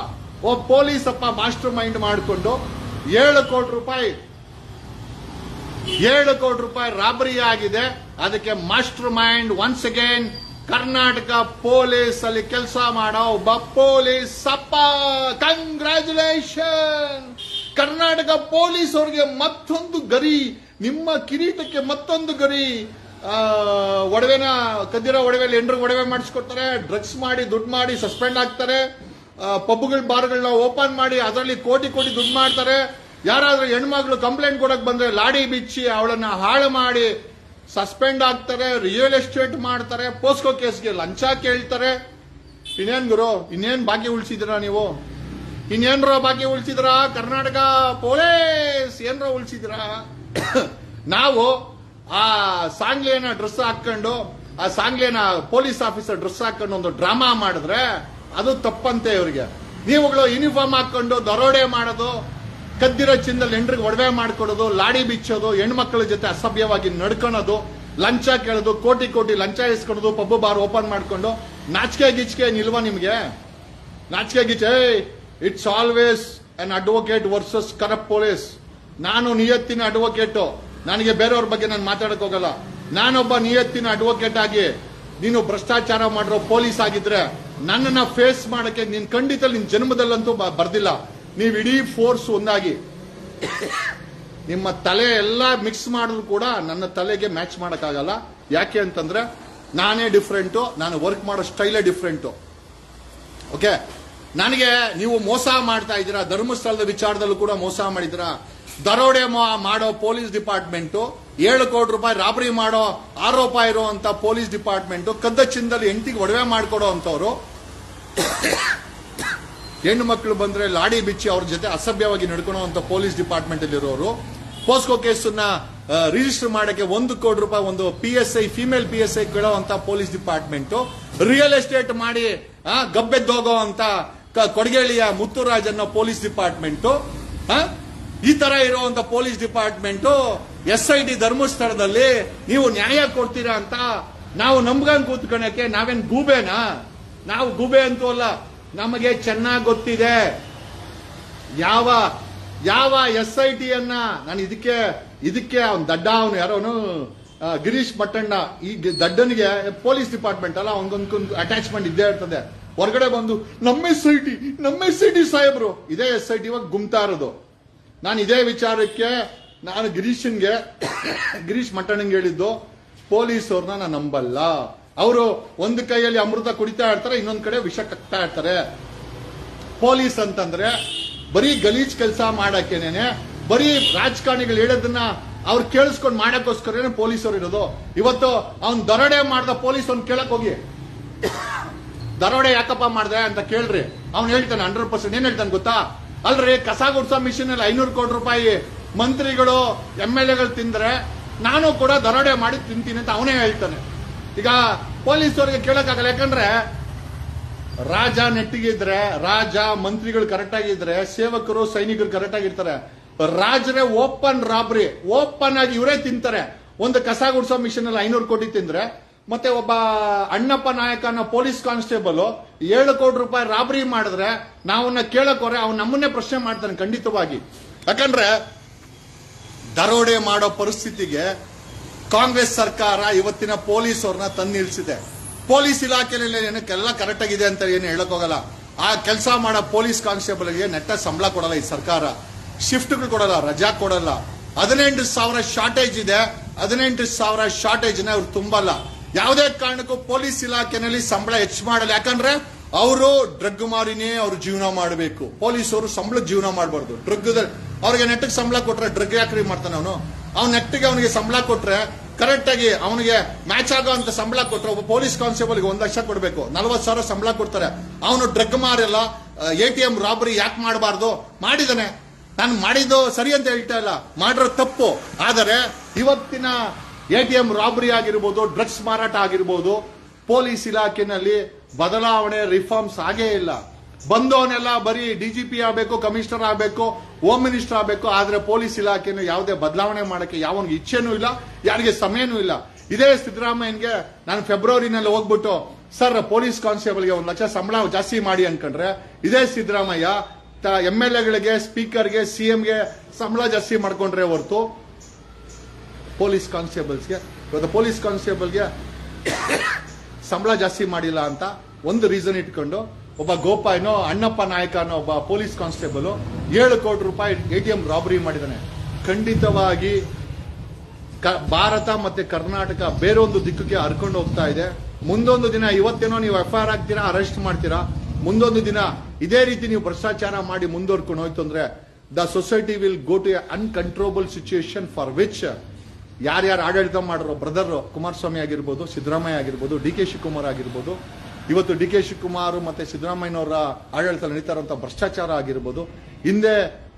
ಒಬ್ಬ ಪೊಲೀಸ್ ಅಪ್ಪ ಮಾಸ್ಟರ್ ಮೈಂಡ್ ಮಾಡಿಕೊಂಡು 7 ಕೋಟಿ ರೂಪಾಯಿ ರಾಬರಿ ಆಗಿದೆ. ಅದಕ್ಕೆ master mind once again Karnataka police ಅಲ್ಲಿ ಕೆಲಸ ಮಾಡೋ ಒಬ್ಬ ಪೊಲೀಸ್ ಅಪ್ಪ. ಕಂಗ್ರ್ಯಾಚುಲೇಷನ್ ಕರ್ನಾಟಕ ಪೊಲೀಸ್ ಅವ್ರಿಗೆ ಮತ್ತೊಂದು ಗರಿ, ನಿಮ್ಮ ಕಿರೀಟಕ್ಕೆ ಮತ್ತೊಂದು ಗರಿ. ಒಡವೆನ ಕದ್ದಿರೋ ಒಡವೆಲಿ ಎಂಡ್ರಿಗೆ ಒಡವೆ ಮಾಡಿಸ್ಕೊಡ್ತಾರೆ, ಡ್ರಗ್ಸ್ ಮಾಡಿ ದುಡ್ಡು ಮಾಡಿ ಸಸ್ಪೆಂಡ್ ಆಗ್ತಾರೆ, ಪಬ್ಗಳ ಬಾರ್ಗಳನ್ನ ಓಪನ್ ಮಾಡಿ ಅದರಲ್ಲಿ ಕೋಟಿ ದುಡ್ಡು ಮಾಡ್ತಾರೆ. ಯಾರಾದ್ರೂ ಹೆಣ್ಮಕ್ಳು ಕಂಪ್ಲೇಂಟ್ ಕೊಡಕ್ ಬಂದ್ರೆ ಲಾಡಿ ಬಿಚ್ಚಿ ಅವಳನ್ನ ಹಾಳು ಮಾಡಿ ಸಸ್ಪೆಂಡ್ ಆಗ್ತಾರೆ, ರಿಯಲ್ ಎಸ್ಟೇಟ್ ಮಾಡ್ತಾರೆ, ಪೋಸ್ಕೋ ಕೇಸ್ಗೆ ಲಂಚ ಕೇಳ್ತಾರೆ. ಇನ್ನೇನ್ ಗುರು, ಇನ್ನೇನ್ ಬಾಕಿ ಉಳಿಸಿದಿರಾ ನೀವು? ಇನ್ನೇನ್ರ ಬಾಕಿ ಉಳಿಸಿದ್ರಾ? ಕರ್ನಾಟಕ ಪೊಲೀಸ್ ಏನ್ರ ಉಳಿಸಿದ್ರಾ? ನಾವು ಆ ಸಾಂಗ್ಲಿಯನ ಡ್ರೆಸ್ ಹಾಕೊಂಡು, ಆ ಸಾಂಗ್ಲಿಯನ ಪೊಲೀಸ್ ಆಫೀಸರ್ ಡ್ರೆಸ್ ಹಾಕೊಂಡು ಒಂದು ಡ್ರಾಮಾ ಮಾಡಿದ್ರೆ ಅದು ತಪ್ಪಂತೆ ಇವರಿಗೆ. ನೀವುಗಳು ಯೂನಿಫಾರ್ಮ್ ಹಾಕೊಂಡು ದರೋಡೆ ಮಾಡೋದು, ಕದ್ದಿರೋ ಚಿನ್ನದಲ್ಲಿ ಹೆಂಡ್ರಿಗೆ ಒಡವೆ ಮಾಡ್ಕೊಡೋದು, ಲಾಡಿ ಬಿಚ್ಚೋದು, ಹೆಣ್ಮಕ್ಳ ಜೊತೆ ಅಸಭ್ಯವಾಗಿ ನಡ್ಕೊಳೋದು, ಲಂಚ ಕೇಳೋದು, ಕೋಟಿ ಲಂಚ ಇಸ್ಕೊಳೋದು, ಪಬ್ಬು ಬಾರ್ ಓಪನ್ ಮಾಡ್ಕೊಂಡು ನಾಚಿಕೆ ಗಿಚ್ಕೆ ನಿಲ್ವಾ ನಿಮ್ಗೆ? ನಾಚಿಕೆ ಗಿಚ್ಚೆ. It's always an advocate versus corrupt police. ನಾನು ನಿಯತ್ತಿನ ಅಡ್ವೊಕೇಟು, ನನಗೆ ಬೇರೆಯವ್ರ ಬಗ್ಗೆ ನಾನು ಮಾತಾಡಕ್ ಹೋಗಲ್ಲ. ನಾನೊಬ್ಬ ನಿಯತ್ತಿನ ಅಡ್ವೊಕೇಟ್ ಆಗಿ ನೀನು ಭ್ರಷ್ಟಾಚಾರ ಮಾಡಿರೋ ಪೊಲೀಸ್ ಆಗಿದ್ರೆ ನನ್ನನ್ನ ಫೇಸ್ ಮಾಡಕ್ಕೆ ನೀನ್ ಖಂಡಿತ ನಿನ್ ಜನ್ಮದಲ್ಲಂತೂ ಬರ್ದಿಲ್ಲ. ನೀವು ಇಡೀ ಫೋರ್ಸ್ ಒಂದಾಗಿ ನಿಮ್ಮ ತಲೆ ಎಲ್ಲ ಮಿಕ್ಸ್ ಮಾಡಿದ್ರು ಕೂಡ ನನ್ನ ತಲೆಗೆ ಮ್ಯಾಚ್ ಮಾಡಕ್ಕಾಗಲ್ಲ. ಯಾಕೆ ಅಂತಂದ್ರೆ ನಾನೇ ಡಿಫ್ರೆಂಟು, ನಾನು ವರ್ಕ್ ಮಾಡೋ ಸ್ಟೈಲೇ ಡಿಫ್ರೆಂಟು. ಓಕೆ, ನನಗೆ ನೀವು ಮೋಸ ಮಾಡ್ತಾ ಇದ್ದೀರಾ. ಧರ್ಮಸ್ಥಳದ ವಿಚಾರದಲ್ಲೂ ಕೂಡ ಮೋಸ ಮಾಡಿದ್ದೀರಾ. ದರೋಡೆ ಮಾಡೋ ಪೊಲೀಸ್ ಡಿಪಾರ್ಟ್ಮೆಂಟ್, 7 ಕೋಟಿ ರೂಪಾಯಿ ರಾಬರಿ ಮಾಡೋ ಆರೋಪ ಇರುವಂತ ಪೊಲೀಸ್ ಡಿಪಾರ್ಟ್ಮೆಂಟ್, ಕದ್ದ ಚಿನ್ನದಲ್ಲಿ ಹೆಂಡತಿಗೆ ಒಡವೆ ಮಾಡ್ಕೊಡೋ ಅಂತವ್ರು, ಹೆಣ್ಣು ಮಕ್ಕಳು ಬಂದ್ರೆ ಲಾಡಿ ಬಿಚ್ಚಿ ಅವ್ರ ಜೊತೆ ಅಸಭ್ಯವಾಗಿ ನಡ್ಕೊಳ್ಳುವಂತ ಪೊಲೀಸ್ ಡಿಪಾರ್ಟ್ಮೆಂಟ್ ಅಲ್ಲಿರೋರು, ಪೋಸ್ಕೋ ಕೇಸನ್ನ ರಿಜಿಸ್ಟರ್ ಮಾಡಕ್ಕೆ 1 ಕೋಟಿ ರೂಪಾಯಿ ಒಂದು PSI ಫಿಮೇಲ್ PSI ಕೇಳೋವಂತ ಪೊಲೀಸ್ ಡಿಪಾರ್ಟ್ಮೆಂಟ್, ರಿಯಲ್ ಎಸ್ಟೇಟ್ ಮಾಡಿ ಗಬ್ಬೆದ್ದೋಗೋ ಅಂತ ಕೊಡಗೇಳಿಯ ಮುತ್ತುರಾಜ್ ಅನ್ನೋ ಪೊಲೀಸ್ ಡಿಪಾರ್ಟ್ಮೆಂಟ್, ಈ ತರ ಇರುವಂತ ಪೊಲೀಸ್ ಡಿಪಾರ್ಟ್ಮೆಂಟ್, SIT ಧರ್ಮಸ್ಥಳದಲ್ಲಿ ನೀವು ನ್ಯಾಯ ಕೊಡ್ತೀರಾ ಅಂತ ನಾವು ನಮ್ಗಂಗ್ ಕೂತ್ಕೊಳಕ್ಕೆ ನಾವೇನ್ ಗೂಬೆನಾ? ನಾವು ಗೂಬೆ ಅಂತೂ ಅಲ್ಲ. ನಮಗೆ ಚೆನ್ನಾಗಿ ಗೊತ್ತಿದೆ ಯಾವ SIT ಅನ್ನ ನಾನು ಇದಕ್ಕೆ ಅವ್ನು ದಡ್ಡ, ಅವನು ಯಾರೋನು ಗಿರೀಶ್ ಮಟ್ಟಣ್ಣ, ಈ ದಡ್ಡನಿಗೆ ಪೊಲೀಸ್ ಡಿಪಾರ್ಟ್ಮೆಂಟ್ ಅಲ್ಲ, ಅವನಿಗೊಂದು ಅಟ್ಯಾಚ್ಮೆಂಟ್ ಇದ್ದೇ ಇರ್ತದೆ. ಹೊರಗಡೆ ಬಂದು ನಮ್ಮ SIT ಸಾಹೇಬ್ರು, ಇದೇ SIT ಇವಾಗ ಗುಮ್ತಾ ಇರೋದು. ನಾನು ಇದೇ ವಿಚಾರಕ್ಕೆ ನಾನು ಗಿರೀಶ್ ಮಟ್ಟಣ್ಣಂಗೆ ಹೇಳಿದ್ದು, ಪೊಲೀಸ್ ಅವ್ರನ್ನ ನಾನು ನಂಬಲ್ಲ. ಅವರು ಒಂದು ಕೈಯಲ್ಲಿ ಅಮೃತ ಕುಡಿತಾ ಇರ್ತಾರೆ, ಇನ್ನೊಂದ್ ಕಡೆ ವಿಷ ಕಕ್ತಾ ಇರ್ತಾರೆ. ಪೊಲೀಸ್ ಅಂತಂದ್ರೆ ಬರೀ ಗಲೀಜ್ ಕೆಲಸ ಮಾಡಕ್ಕೇನೆ, ಬರೀ ರಾಜಕಾರಣಿಗಳು ಹೇಳೋದನ್ನ ಅವ್ರು ಕೇಳಿಸ್ಕೊಂಡು ಮಾಡಕ್ಕೋಸ್ಕರ ಪೊಲೀಸ್ ಅವ್ರು ಇರೋದು. ಇವತ್ತು ಅವ್ನ್ ದರೋಡೆ ಮಾಡ್ದ ಪೊಲೀಸ್ ಅವ್ನ್ ಕೇಳಕ್ ಹೋಗಿ, ದರೋಡೆ ಯಾಕಪ್ಪ ಮಾಡ್ದೆ ಅಂತ ಕೇಳ್ರಿ, ಅವ್ನು ಹೇಳ್ತಾನೆ 100%. ಏನ್ ಹೇಳ್ತಾನೆ ಗೊತ್ತಾ? ಅಲ್ರಿ, ಕಸ ಗುಡ್ಸೋ ಮಿಷನ್ ಅಲ್ಲಿ 500 ಕೋಟಿ ರೂಪಾಯಿ ಮಂತ್ರಿಗಳು MLAಗಳು ತಿಂದ್ರೆ ನಾನು ಕೂಡ ದರೋಡೆ ಮಾಡಿ ತಿಂತೀನಿ ಅಂತ ಅವನೇ ಹೇಳ್ತಾನೆ. ಈಗ ಪೊಲೀಸ್ ಅವರಿಗೆ ಕೇಳಕ್ಕಾಗಲ್ಲ, ಯಾಕಂದ್ರೆ ರಾಜ ನೆಟ್ಟಿಗಿದ್ರೆ, ರಾಜ ಮಂತ್ರಿಗಳು ಕರೆಕ್ಟ್ ಆಗಿದ್ರೆ, ಸೇವಕರು ಸೈನಿಕರು ಕರೆಕ್ಟ್ ಆಗಿರ್ತಾರೆ. ರಾಜರೇ ಓಪನ್ ರಾಬ್ರಿ, ಓಪನ್ ಆಗಿ ಇವರೇ ತಿಂತಾರೆ. ಒಂದು ಕಸ ಗುಡ್ಸೋ ಮಿಷನ್ ಅಲ್ಲಿ 500 ಕೋಟಿ ತಿಂದ್ರೆ, ಮತ್ತೆ ಒಬ್ಬ ಅಣ್ಣಪ್ಪ ನಾಯಕ ಅನ್ನೋ ಪೊಲೀಸ್ ಕಾನ್ಸ್ಟೇಬಲ್ 7 ಕೋಟಿ ರೂಪಾಯಿ ರಾಬರಿ ಮಾಡಿದ್ರೆ ನಾವನ್ನ ಕೇಳಕ್ ಹೋರೆ ಅವ್ನು ನಮ್ಮನ್ನೇ ಪ್ರಶ್ನೆ ಮಾಡ್ತಾನೆ ಖಂಡಿತವಾಗಿ. ಯಾಕಂದ್ರೆ ದರೋಡೆ ಮಾಡೋ ಪರಿಸ್ಥಿತಿಗೆ ಕಾಂಗ್ರೆಸ್ ಸರ್ಕಾರ ಇವತ್ತಿನ ಪೊಲೀಸ್ ಅವ್ರನ್ನ ತಂದು ನಿಲ್ಸಿದೆ. ಪೊಲೀಸ್ ಇಲಾಖೆಯಲ್ಲಿ ಏನಕ್ಕೆಲ್ಲ ಕರೆಕ್ಟ್ ಆಗಿದೆ ಅಂತ ಏನು ಹೇಳಕ್ ಹೋಗಲ್ಲ. ಆ ಕೆಲಸ ಮಾಡೋ ಪೊಲೀಸ್ ಕಾನ್ಸ್ಟೇಬಲ್ಗೆ ನೆಟ್ಟ ಸಂಬಳ ಕೊಡಲ್ಲ ಈ ಸರ್ಕಾರ, ಶಿಫ್ಟ್ಗಳು ಕೊಡಲ್ಲ, ರಜಾ ಕೊಡಲ್ಲ. 18,000 ಶಾರ್ಟೇಜ್ ಇದೆ. 18,000 ಶಾರ್ಟೇಜ್ ನ ಅವ್ರು ತುಂಬಲ್ಲ. ಯಾವುದೇ ಕಾರಣಕ್ಕೂ ಪೊಲೀಸ್ ಇಲಾಖೆನಲ್ಲಿ ಸಂಬಳ ಹೆಚ್ಚು ಮಾಡಲ್ಲ. ಯಾಕಂದ್ರೆ ಅವರು ಡ್ರಗ್ ಮಾರಿನೇ ಅವ್ರು ಜೀವನ ಮಾಡಬೇಕು. ಪೊಲೀಸ್ ಅವರು ಸಂಬಳ ಜೀವನ ಮಾಡಬಾರ್ದು. ಡ್ರಗ್ ಅವ್ರಿಗೆ ನೆಟ್ಟಿಗೆ ಸಂಬಳ ಕೊಟ್ರೆ ಡ್ರಗ್ ಯಾಕ್ರಿ ಮಾಡ್ತಾನೆ ಅವನು? ಅವ್ನ ನೆಟ್ಟಿಗೆ ಅವನಿಗೆ ಸಂಬಳ ಕೊಟ್ರೆ ಕರೆಕ್ಟ್ ಆಗಿ ಅವನಿಗೆ ಮ್ಯಾಚ್ ಆಗೋ ಅಂತ ಸಂಬಳ ಕೊಟ್ರೆ, ಒಬ್ಬ ಪೊಲೀಸ್ ಕಾನ್ಸ್ಟೇಬಲ್ಗೆ 1 ಲಕ್ಷ ಕೊಡಬೇಕು, 40,000 ಸಂಬಳ ಕೊಡ್ತಾರೆ. ಅವನು ಡ್ರಗ್ ಮಾರಲ್ಲ, ATM ರಾಬರಿ ಯಾಕೆ ಮಾಡಬಾರ್ದು? ಮಾಡಿದಾನೆ. ನಾನು ಮಾಡಿದ್ದು ಸರಿ ಅಂತ ಹೇಳ್ತಾ ಇಲ್ಲ, ಮಾಡಿರೋ ತಪ್ಪು. ಆದರೆ ಇವತ್ತಿನ ATM ರಾಬರಿ ಆಗಿರ್ಬೋದು, ಡ್ರಗ್ಸ್ ಮಾರಾಟ ಆಗಿರ್ಬೋದು, ಪೊಲೀಸ್ ಇಲಾಖೆನಲ್ಲಿ ಬದಲಾವಣೆ ರಿಫಾರ್ಮ್ಸ್ ಆಗೇ ಇಲ್ಲ. ಬಂದವನೆಲ್ಲ ಬರೀ DGP ಆಗಬೇಕು, ಕಮಿಷನರ್ ಆಗಬೇಕು, ಹೋಮ್ ಮಿನಿಸ್ಟರ್ ಆಗಬೇಕು. ಆದ್ರೆ ಪೊಲೀಸ್ ಇಲಾಖೆನ ಯಾವುದೇ ಬದಲಾವಣೆ ಮಾಡಕ್ಕೆ ಯಾವನಿಗೆ ಇಚ್ಛೆನೂ ಇಲ್ಲ, ಯಾರಿಗೆ ಸಮಯನೂ ಇಲ್ಲ. ಇದೇ ಸಿದ್ದರಾಮಯ್ಯನ್ಗೆ ನಾನು ಫೆಬ್ರವರಿನಲ್ಲಿ ಹೋಗ್ಬಿಟ್ಟು ಸರ್ ಪೊಲೀಸ್ ಕಾನ್ಸ್ಟೇಬಲ್ಗೆ 1 ಲಕ್ಷ ಸಂಬಳ ಜಾಸ್ತಿ ಮಾಡಿ ಅನ್ಕೊಂಡ್ರೆ ಇದೇ ಸಿದ್ದರಾಮಯ್ಯ MLAಗಳಿಗೆ, ಸ್ಪೀಕರ್ಗೆ, CMಗೆ ಸಂಬಳ ಜಾಸ್ತಿ ಮಾಡ್ಕೊಂಡ್ರೆ ಹೊರತು ಪೊಲೀಸ್ ಕಾನ್ಸ್ಟೇಬಲ್ಸ್ಗೆ ಸಂಬಳ ಜಾಸ್ತಿ ಮಾಡಿಲ್ಲ ಅಂತ ಒಂದು ರೀಸನ್ ಇಟ್ಕೊಂಡು ಒಬ್ಬ ಗೋಪಾಯ್ನೋ ಅಣ್ಣಪ್ಪ ನಾಯಕ ಅನ್ನೋ ಒಬ್ಬ ಪೊಲೀಸ್ ಕಾನ್ಸ್ಟೇಬಲ್ 7 ಕೋಟಿ ರೂಪಾಯಿ ATM ರಾಬರಿ ಮಾಡಿದಾನೆ. ಖಂಡಿತವಾಗಿ ಭಾರತ ಮತ್ತೆ ಕರ್ನಾಟಕ ಬೇರೊಂದು ದಿಕ್ಕಿಗೆ ಹರ್ಕೊಂಡು ಹೋಗ್ತಾ ಇದೆ. ಮುಂದೊಂದು ದಿನ, ಇವತ್ತೇನೋ ನೀವು FIR ಆಗ್ತೀರಾ, ಅರೆಸ್ಟ್ ಮಾಡ್ತೀರಾ, ಮುಂದೊಂದು ದಿನ ಇದೇ ರೀತಿ ನೀವು ಭ್ರಷ್ಟಾಚಾರ ಮಾಡಿ ಮುಂದುವರ್ಕೊಂಡು ಹೋಯ್ತು ಅಂದ್ರೆ the society will go to a uncontrollable situation for which ಯಾರ್ಯಾರು ಆಡಳಿತ ಮಾಡಿರೋ ಬ್ರದರ್ ಕುಮಾರಸ್ವಾಮಿ ಆಗಿರ್ಬೋದು, ಸಿದ್ದರಾಮಯ್ಯ ಆಗಿರ್ಬೋದು, DK ಶಿವಕುಮಾರ್ ಆಗಿರ್ಬೋದು, ಇವತ್ತು DK ಶಿವಕುಮಾರ್ ಮತ್ತೆ ಸಿದ್ದರಾಮಯ್ಯನವರ ಆಡಳಿತ ನಡೀತಾ ಇರುವಂತಹ ಭ್ರಷ್ಟಾಚಾರ ಆಗಿರ್ಬೋದು, ಹಿಂದೆ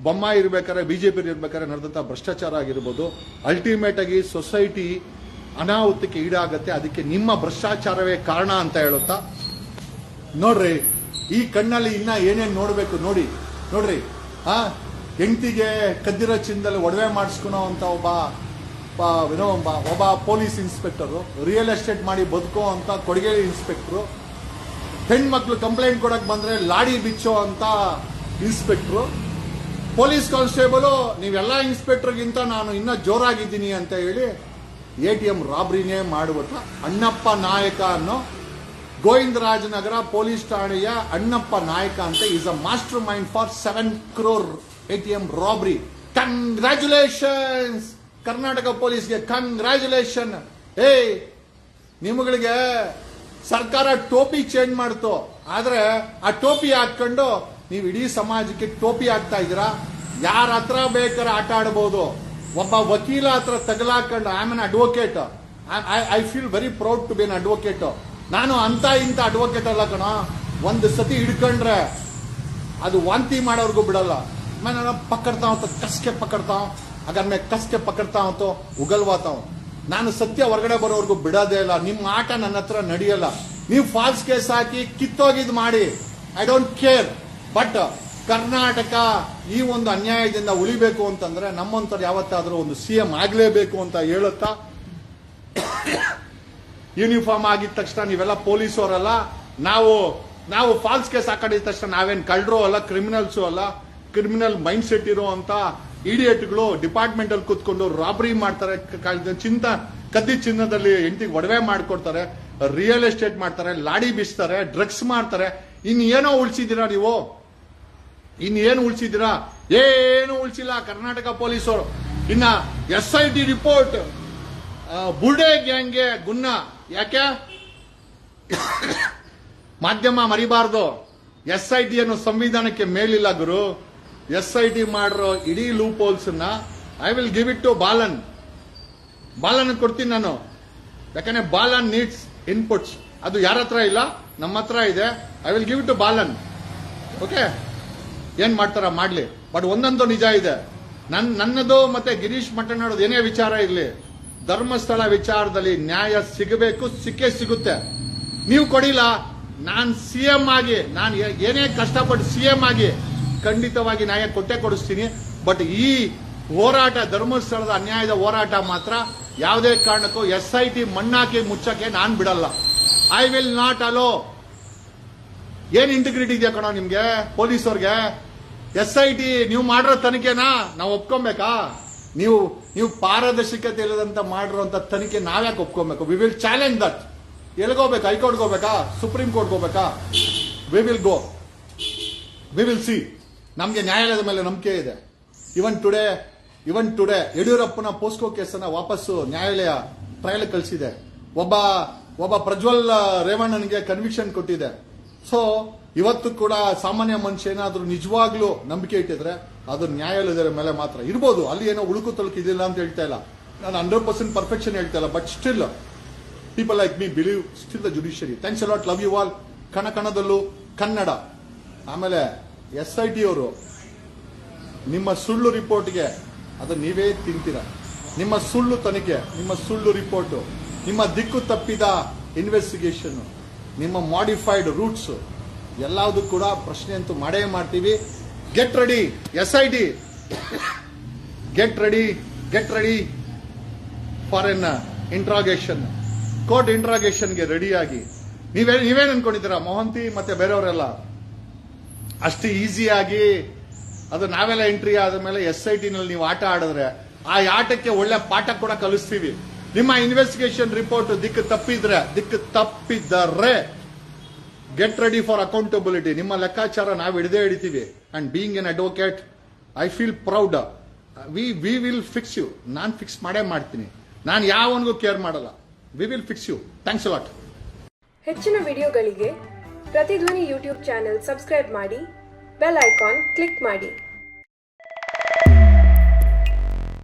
ಬೊಮ್ಮಾಯಿ ಇರ್ಬೇಕಾದ್ರೆ BJP ಇರ್ಬೇಕಾದ್ರೆ ನಡೆದಂತ ಭ್ರಷ್ಟಾಚಾರ ಆಗಿರ್ಬೋದು, ಅಲ್ಟಿಮೇಟ್ ಆಗಿ ಸೊಸೈಟಿ ಅನಾಹುತಕ್ಕೆ ಈಡಾಗತ್ತೆ. ಅದಕ್ಕೆ ನಿಮ್ಮ ಭ್ರಷ್ಟಾಚಾರವೇ ಕಾರಣ ಅಂತ ಹೇಳುತ್ತಾ, ನೋಡ್ರಿ ಈ ಕಣ್ಣಲ್ಲಿ ಇನ್ನ ಏನೇನ್ ನೋಡ್ಬೇಕು ನೋಡ್ರಿ ಹೆಂಡತಿಗೆ ಕದ್ದಿರೋ ಚಿನ್ನದಲ್ಲಿ ಒಡವೆ ಮಾಡಿಸ್ಕೊಳೋ ಅಂತ ಒಬ್ಬ ಪೊಲೀಸ್ ಇನ್ಸ್ಪೆಕ್ಟರ್, ರಿಯಲ್ ಎಸ್ಟೇಟ್ ಮಾಡಿ ಬದುಕೋ ಅಂತ ಕೊಡಗೇರಿ ಇನ್ಸ್ಪೆಕ್ಟರ್, ಹೆಣ್ಮಕ್ಳು ಕಂಪ್ಲೇಂಟ್ ಕೊಡಕ್ ಬಂದ್ರೆ ಲಾಡಿ ಬಿಚ್ಚೋ ಅಂತ ಇನ್ಸ್ಪೆಕ್ಟರ್, ಪೊಲೀಸ್ ಕಾನ್ಸ್ಟೇಬಲ್ ನೀವೆಲ್ಲ ಇನ್ಸ್ಪೆಕ್ಟರ್ಗಿಂತ ನಾನು ಇನ್ನ ಜೋರಾಗಿದ್ದೀನಿ ಅಂತ ಹೇಳಿ ATM ರಾಬ್ರಿನೇ ಮಾಡುವಂತ ಅಣ್ಣಪ್ಪ ನಾಯಕ ಅನ್ನೋ ಗೋವಿಂದರಾಜನಗರ ಪೊಲೀಸ್ ಠಾಣೆಯ ಅಣ್ಣಪ್ಪ ನಾಯಕ ಅಂತ is a master mind for 7 crore ATM ರಾಬ್ರಿ. ಕಂಗ್ರ್ಯಾಚುಲೇಷನ್ಸ್ ಕರ್ನಾಟಕ ಪೊಲೀಸ್ಗೆ, ಕಂಗ್ರ್ಯಾಚುಲೇಷನ್. ನಿಮ್ಗಳಿಗೆ ಸರ್ಕಾರ ಟೋಪಿ ಚೇಂಜ್ ಮಾಡ್ತು, ಆದ್ರೆ ಆ ಟೋಪಿ ಹಾಕೊಂಡು ನೀವು ಇಡೀ ಸಮಾಜಕ್ಕೆ ಟೋಪಿ ಹಾಕ್ತಾ ಇದ್ದೀರಾ. ಯಾರ ಹತ್ರ ಬೇಕಾದ್ರೆ ಆಟ ಆಡಬಹುದು. ಒಬ್ಬ ವಕೀಲ ಹತ್ರ ತಗಲಾಕೊಂಡು I am an advocate, I feel very proud to be an advocate. ನಾನು ಅಂತ ಇಂತ ಅಡ್ವೊಕೇಟ್ ಅಲ್ಲ ಕಣ. ಒಂದು ಸತಿ ಹಿಡ್ಕೊಂಡ್ರೆ ಅದು ವಾಂತಿ ಮಾಡೋರ್ಗೂ ಬಿಡಲ್ಲ. मैं पकड़ता हूं तो कस के पकड़ता हूं, अगर मैं कस के पकड़ता हूं तो उगलवाता हूं. ನಾನು ಸತ್ಯ ಹೊರಗಡೆ ಬರೋವರೆಗೂ ಬಿಡೋದೇ ಇಲ್ಲ. ನಿಮ್ಮ ಆಟ ನನ್ನ ಹತ್ರ ನಡೆಯಲ್ಲ. ನೀವು ಫಾಲ್ಸ್ ಕೇಸ್ ಹಾಕಿ ಕಿತ್ತೋಗಿದ್ ಮಾಡಿ, I don't care. But Karnataka ಈ ಒಂದು ಅನ್ಯಾಯದಿಂದ ಉಳಿಬೇಕು ಅಂತಂದ್ರೆ ನಮ್ಮಂತವ್ರು ಯಾವತ್ತಾದ್ರೂ ಒಂದು CM ಆಗ್ಲೇಬೇಕು ಅಂತ ಹೇಳುತ್ತಾ, ಯೂನಿಫಾರ್ಮ್ ಆಗಿದ ತಕ್ಷಣ ನೀವೆಲ್ಲ ಪೊಲೀಸವರಲ್ಲ, ನಾವು ಫಾಲ್ಸ್ ಕೇಸ್ ಹಾಕೊಂಡಿದ ತಕ್ಷಣ ನಾವೇನ್ ಕಳ್ಳರು ಅಲ್ಲ, ಕ್ರಿಮಿನಲ್ಸು ಅಲ್ಲ. ಕ್ರಿಮಿನಲ್ ಮೈಂಡ್ ಸೆಟ್ ಇರೋ ಅಂತ ಇಡಿಯಟ್ಗಳು ಡಿಪಾರ್ಟ್ಮೆಂಟ್ ಅಲ್ಲಿ ಕೂತ್ಕೊಂಡು ರಾಬರಿ ಮಾಡ್ತಾರೆ, ಕದ್ದಿ ಚಿನ್ನದಲ್ಲಿ ಹೆಂಡತಿಗೆ ಒಡವೆ ಮಾಡ್ಕೊಡ್ತಾರೆ, ರಿಯಲ್ ಎಸ್ಟೇಟ್ ಮಾಡ್ತಾರೆ, ಲಾಡಿ ಬೀಸ್ತಾರೆ, ಡ್ರಗ್ಸ್ ಮಾಡ್ತಾರೆ. ಇನ್ನೇನೋ ಉಳಿಸಿದ್ದೀರಾ ನೀವು? ಇನ್ನೇನು ಉಳಿಸಿದ್ದೀರಾ? ಏನು ಉಳಿಸಿಲ್ಲ ಕರ್ನಾಟಕ ಪೊಲೀಸರು. ಇನ್ನ SIT ರಿಪೋರ್ಟ್ ಬುರ್ಡೆ ಗ್ಯಾಂಗ್ಗೆ ಗುನ್ನ. ಯಾಕೆ ಮಾಧ್ಯಮ ಮರಿಬಾರ್ದು? SIT ಅನ್ನೋ ಸಂವಿಧಾನಕ್ಕೆ ಮೇಲಿಲ್ಲ ಗುರು. SIT ಮಾಡಿರೋ ಇಡೀ loopholes I will give it to Balan ಕೊಡ್ತೀನಿ ನಾನು. ಯಾಕಂದ್ರೆ ಬಾಲನ್ ನೀಡ್ಸ್ ಇನ್ಪುಟ್ಸ್. ಅದು ಯಾರ ಹತ್ರ ಇಲ್ಲ, ನಮ್ಮ ಹತ್ರ ಇದೆ. I will give it to Balan. Okay, ಏನ್ ಮಾಡ್ತಾರ ಮಾಡ್ಲಿ. ಬಟ್ ಒಂದೊಂದು ನಿಜ ಇದೆ. ನನ್ನದು ಮತ್ತೆ ಗಿರೀಶ್ ಮಟ್ಟಣ್ಣೋದು ಏನೇ ವಿಚಾರ ಇರ್ಲಿ, ಧರ್ಮಸ್ಥಳ ವಿಚಾರದಲ್ಲಿ ನ್ಯಾಯ ಸಿಗಬೇಕು, ಸಿಕ್ಕೇ ಸಿಗುತ್ತೆ. ನೀವು ಕೊಡಿಲ್ಲ, ನಾನ್ CM ಆಗಿ, ನಾನು ಏನೇ ಕಷ್ಟಪಟ್ಟು CM ಆಗಿ ಖಂಡಿತವಾಗಿ ನ್ಯಾಯ ಕೊಟ್ಟೆ ಕೊಡಿಸ್ತೀನಿ. ಬಟ್ ಈ ಹೋರಾಟ, ಧರ್ಮಸ್ಥಳದ ಅನ್ಯಾಯದ ಹೋರಾಟ ಮಾತ್ರ ಯಾವುದೇ ಕಾರಣಕ್ಕೂ SIT ಮಣ್ಣಾಕಿ ಮುಚ್ಚಕ್ಕೆ ನಾನ್ ಬಿಡಲ್ಲ. I will not allow. ಏನ್ ಇಂಟಿಗ್ರಿಟಿ ಇದೆಯಾ ಕಣೋ ನಿಮ್ಗೆ ಪೊಲೀಸವ್ರಿಗೆ? SIT ನೀವು ಮಾಡಿರೋ ತನಿಖೆನಾ ನಾವು ಒಪ್ಕೊಬೇಕಾ? ನೀವು ಪಾರದರ್ಶಕತೆ ಇಲ್ಲದಂತ ಮಾಡಿರೋಂತ ತನಿಖೆ ನಾವ್ಯಾಕೆ ಒಪ್ಕೊಬೇಕು? We will challenge that. ಎಲ್ಗೋಬೇಕು? ಹೈಕೋರ್ಟ್ಗೆ ಹೋಗ್ಬೇಕಾ? ಸುಪ್ರೀಂ ಕೋರ್ಟ್ಗೆ ಹೋಗ್ಬೇಕಾ? We will go, we will see. ನಮ್ಗೆ ನ್ಯಾಯಾಲಯದ ಮೇಲೆ ನಂಬಿಕೆ ಇದೆ. ಇವನ್ ಟುಡೇ ಯಡಿಯೂರಪ್ಪನ ಪೋಸ್ಕೋ ಕೇಸನ್ನ ವಾಪಸ್ಸು ನ್ಯಾಯಾಲಯ ಟ್ರಯಲ್ ಕಳಿಸಿದೆ. ಒಬ್ಬ ಪ್ರಜ್ವಲ್ ರೇವಣ್ಣನಿಗೆ ಕನ್ವಿಕ್ಷನ್ ಕೊಟ್ಟಿದೆ. ಸೊ ಇವತ್ತು ಕೂಡ ಸಾಮಾನ್ಯ ಮನುಷ್ಯ ಏನಾದ್ರೂ ನಿಜವಾಗ್ಲೂ ನಂಬಿಕೆ ಇಟ್ಟಿದ್ರೆ ಅದು ನ್ಯಾಯಾಲಯದ ಮೇಲೆ ಮಾತ್ರ ಇರ್ಬೋದು. ಅಲ್ಲಿ ಏನೋ ಉಳುಕು ತಳುಕು ಇದಿಲ್ಲ ಅಂತ ಹೇಳ್ತಾ ಇಲ್ಲ ನಾನು, 100% ಪರ್ಫೆಕ್ಷನ್ ಹೇಳ್ತಾ ಇಲ್ಲ. But still people like me believe still the judiciary. Thanks a lot, love you all. ಕಣದಲ್ಲೂ ಕನ್ನಡ. ಆಮೇಲೆ SIT ಅವರು ನಿಮ್ಮ ಸುಳ್ಳು ರಿಪೋರ್ಟ್ಗೆ ಅದು ನೀವೇ ತಿಂತೀರಾ. ನಿಮ್ಮ ಸುಳ್ಳು ತನಿಖೆ, ನಿಮ್ಮ ಸುಳ್ಳು ರಿಪೋರ್ಟ್, ನಿಮ್ಮ ದಿಕ್ಕು ತಪ್ಪಿದ ಇನ್ವೆಸ್ಟಿಗೇಷನ್, ನಿಮ್ಮ ಮಾಡಿಫೈಡ್ ರೂಟ್ಸ್ ಎಲ್ಲದೂ ಕೂಡ ಪ್ರಶ್ನೆ ಅಂತೂ ಮಾಡೇ ಮಾಡ್ತೀವಿ. Get ready SIT, get ready for an interrogation. Court ಇಂಟ್ರಾಗೇಷನ್ಗೆ ರೆಡಿಯಾಗಿ ನೀವೇನ್ ಅನ್ಕೊಂಡಿದ್ದೀರಾ ಮೋಹಂತಿ ಮತ್ತೆ ಬೇರೆಯವರೆಲ್ಲ ಅಷ್ಟು ಈಸಿಯಾಗಿ ಅದು ನಾವೆಲ್ಲ ಎಂಟ್ರಿ ಆದ ಮೇಲೆ SIT ನಲ್ಲಿ ನೀವು ಆಟ ಆಡಿದ್ರೆ ಆ ಆಟಕ್ಕೆ ಒಳ್ಳೆ ಪಾಠ ಕೂಡ ಕಲಿಸ್ತೀವಿ. ನಿಮ್ಮ ಇನ್ವೆಸ್ಟಿಗೇಷನ್ ರಿಪೋರ್ಟ್ ದಿಕ್ಕು ತಪ್ಪಿದ್ದರೆ ಗೆಟ್ ರೆಡಿ ಫಾರ್ ಅಕೌಂಟಬಿಲಿಟಿ. ನಿಮ್ಮ ಲೆಕ್ಕಾಚಾರ ನಾವು ಹಿಡಿತೀವಿ. And being an advocate I feel proud. We will fix you. ನಾನು ಫಿಕ್ಸ್ ಮಾಡ್ತೀನಿ. ನಾನು ಯಾವನಿಗೂ ಕೇರ್ ಮಾಡಲ್ಲ. We will fix you. Thanks a lot. ಹೆಚ್ಚಿನ ವಿಡಿಯೋಗಳಿಗೆ ಪ್ರತಿಧ್ವನಿ ಯೂಟ್ಯೂಬ್ ಚಾನೆಲ್ ಸಬ್ಸ್ಕ್ರೈಬ್ ಮಾಡಿ, ಬೆಲ್ ಐಕಾನ್ ಕ್ಲಿಕ್ ಮಾಡಿ.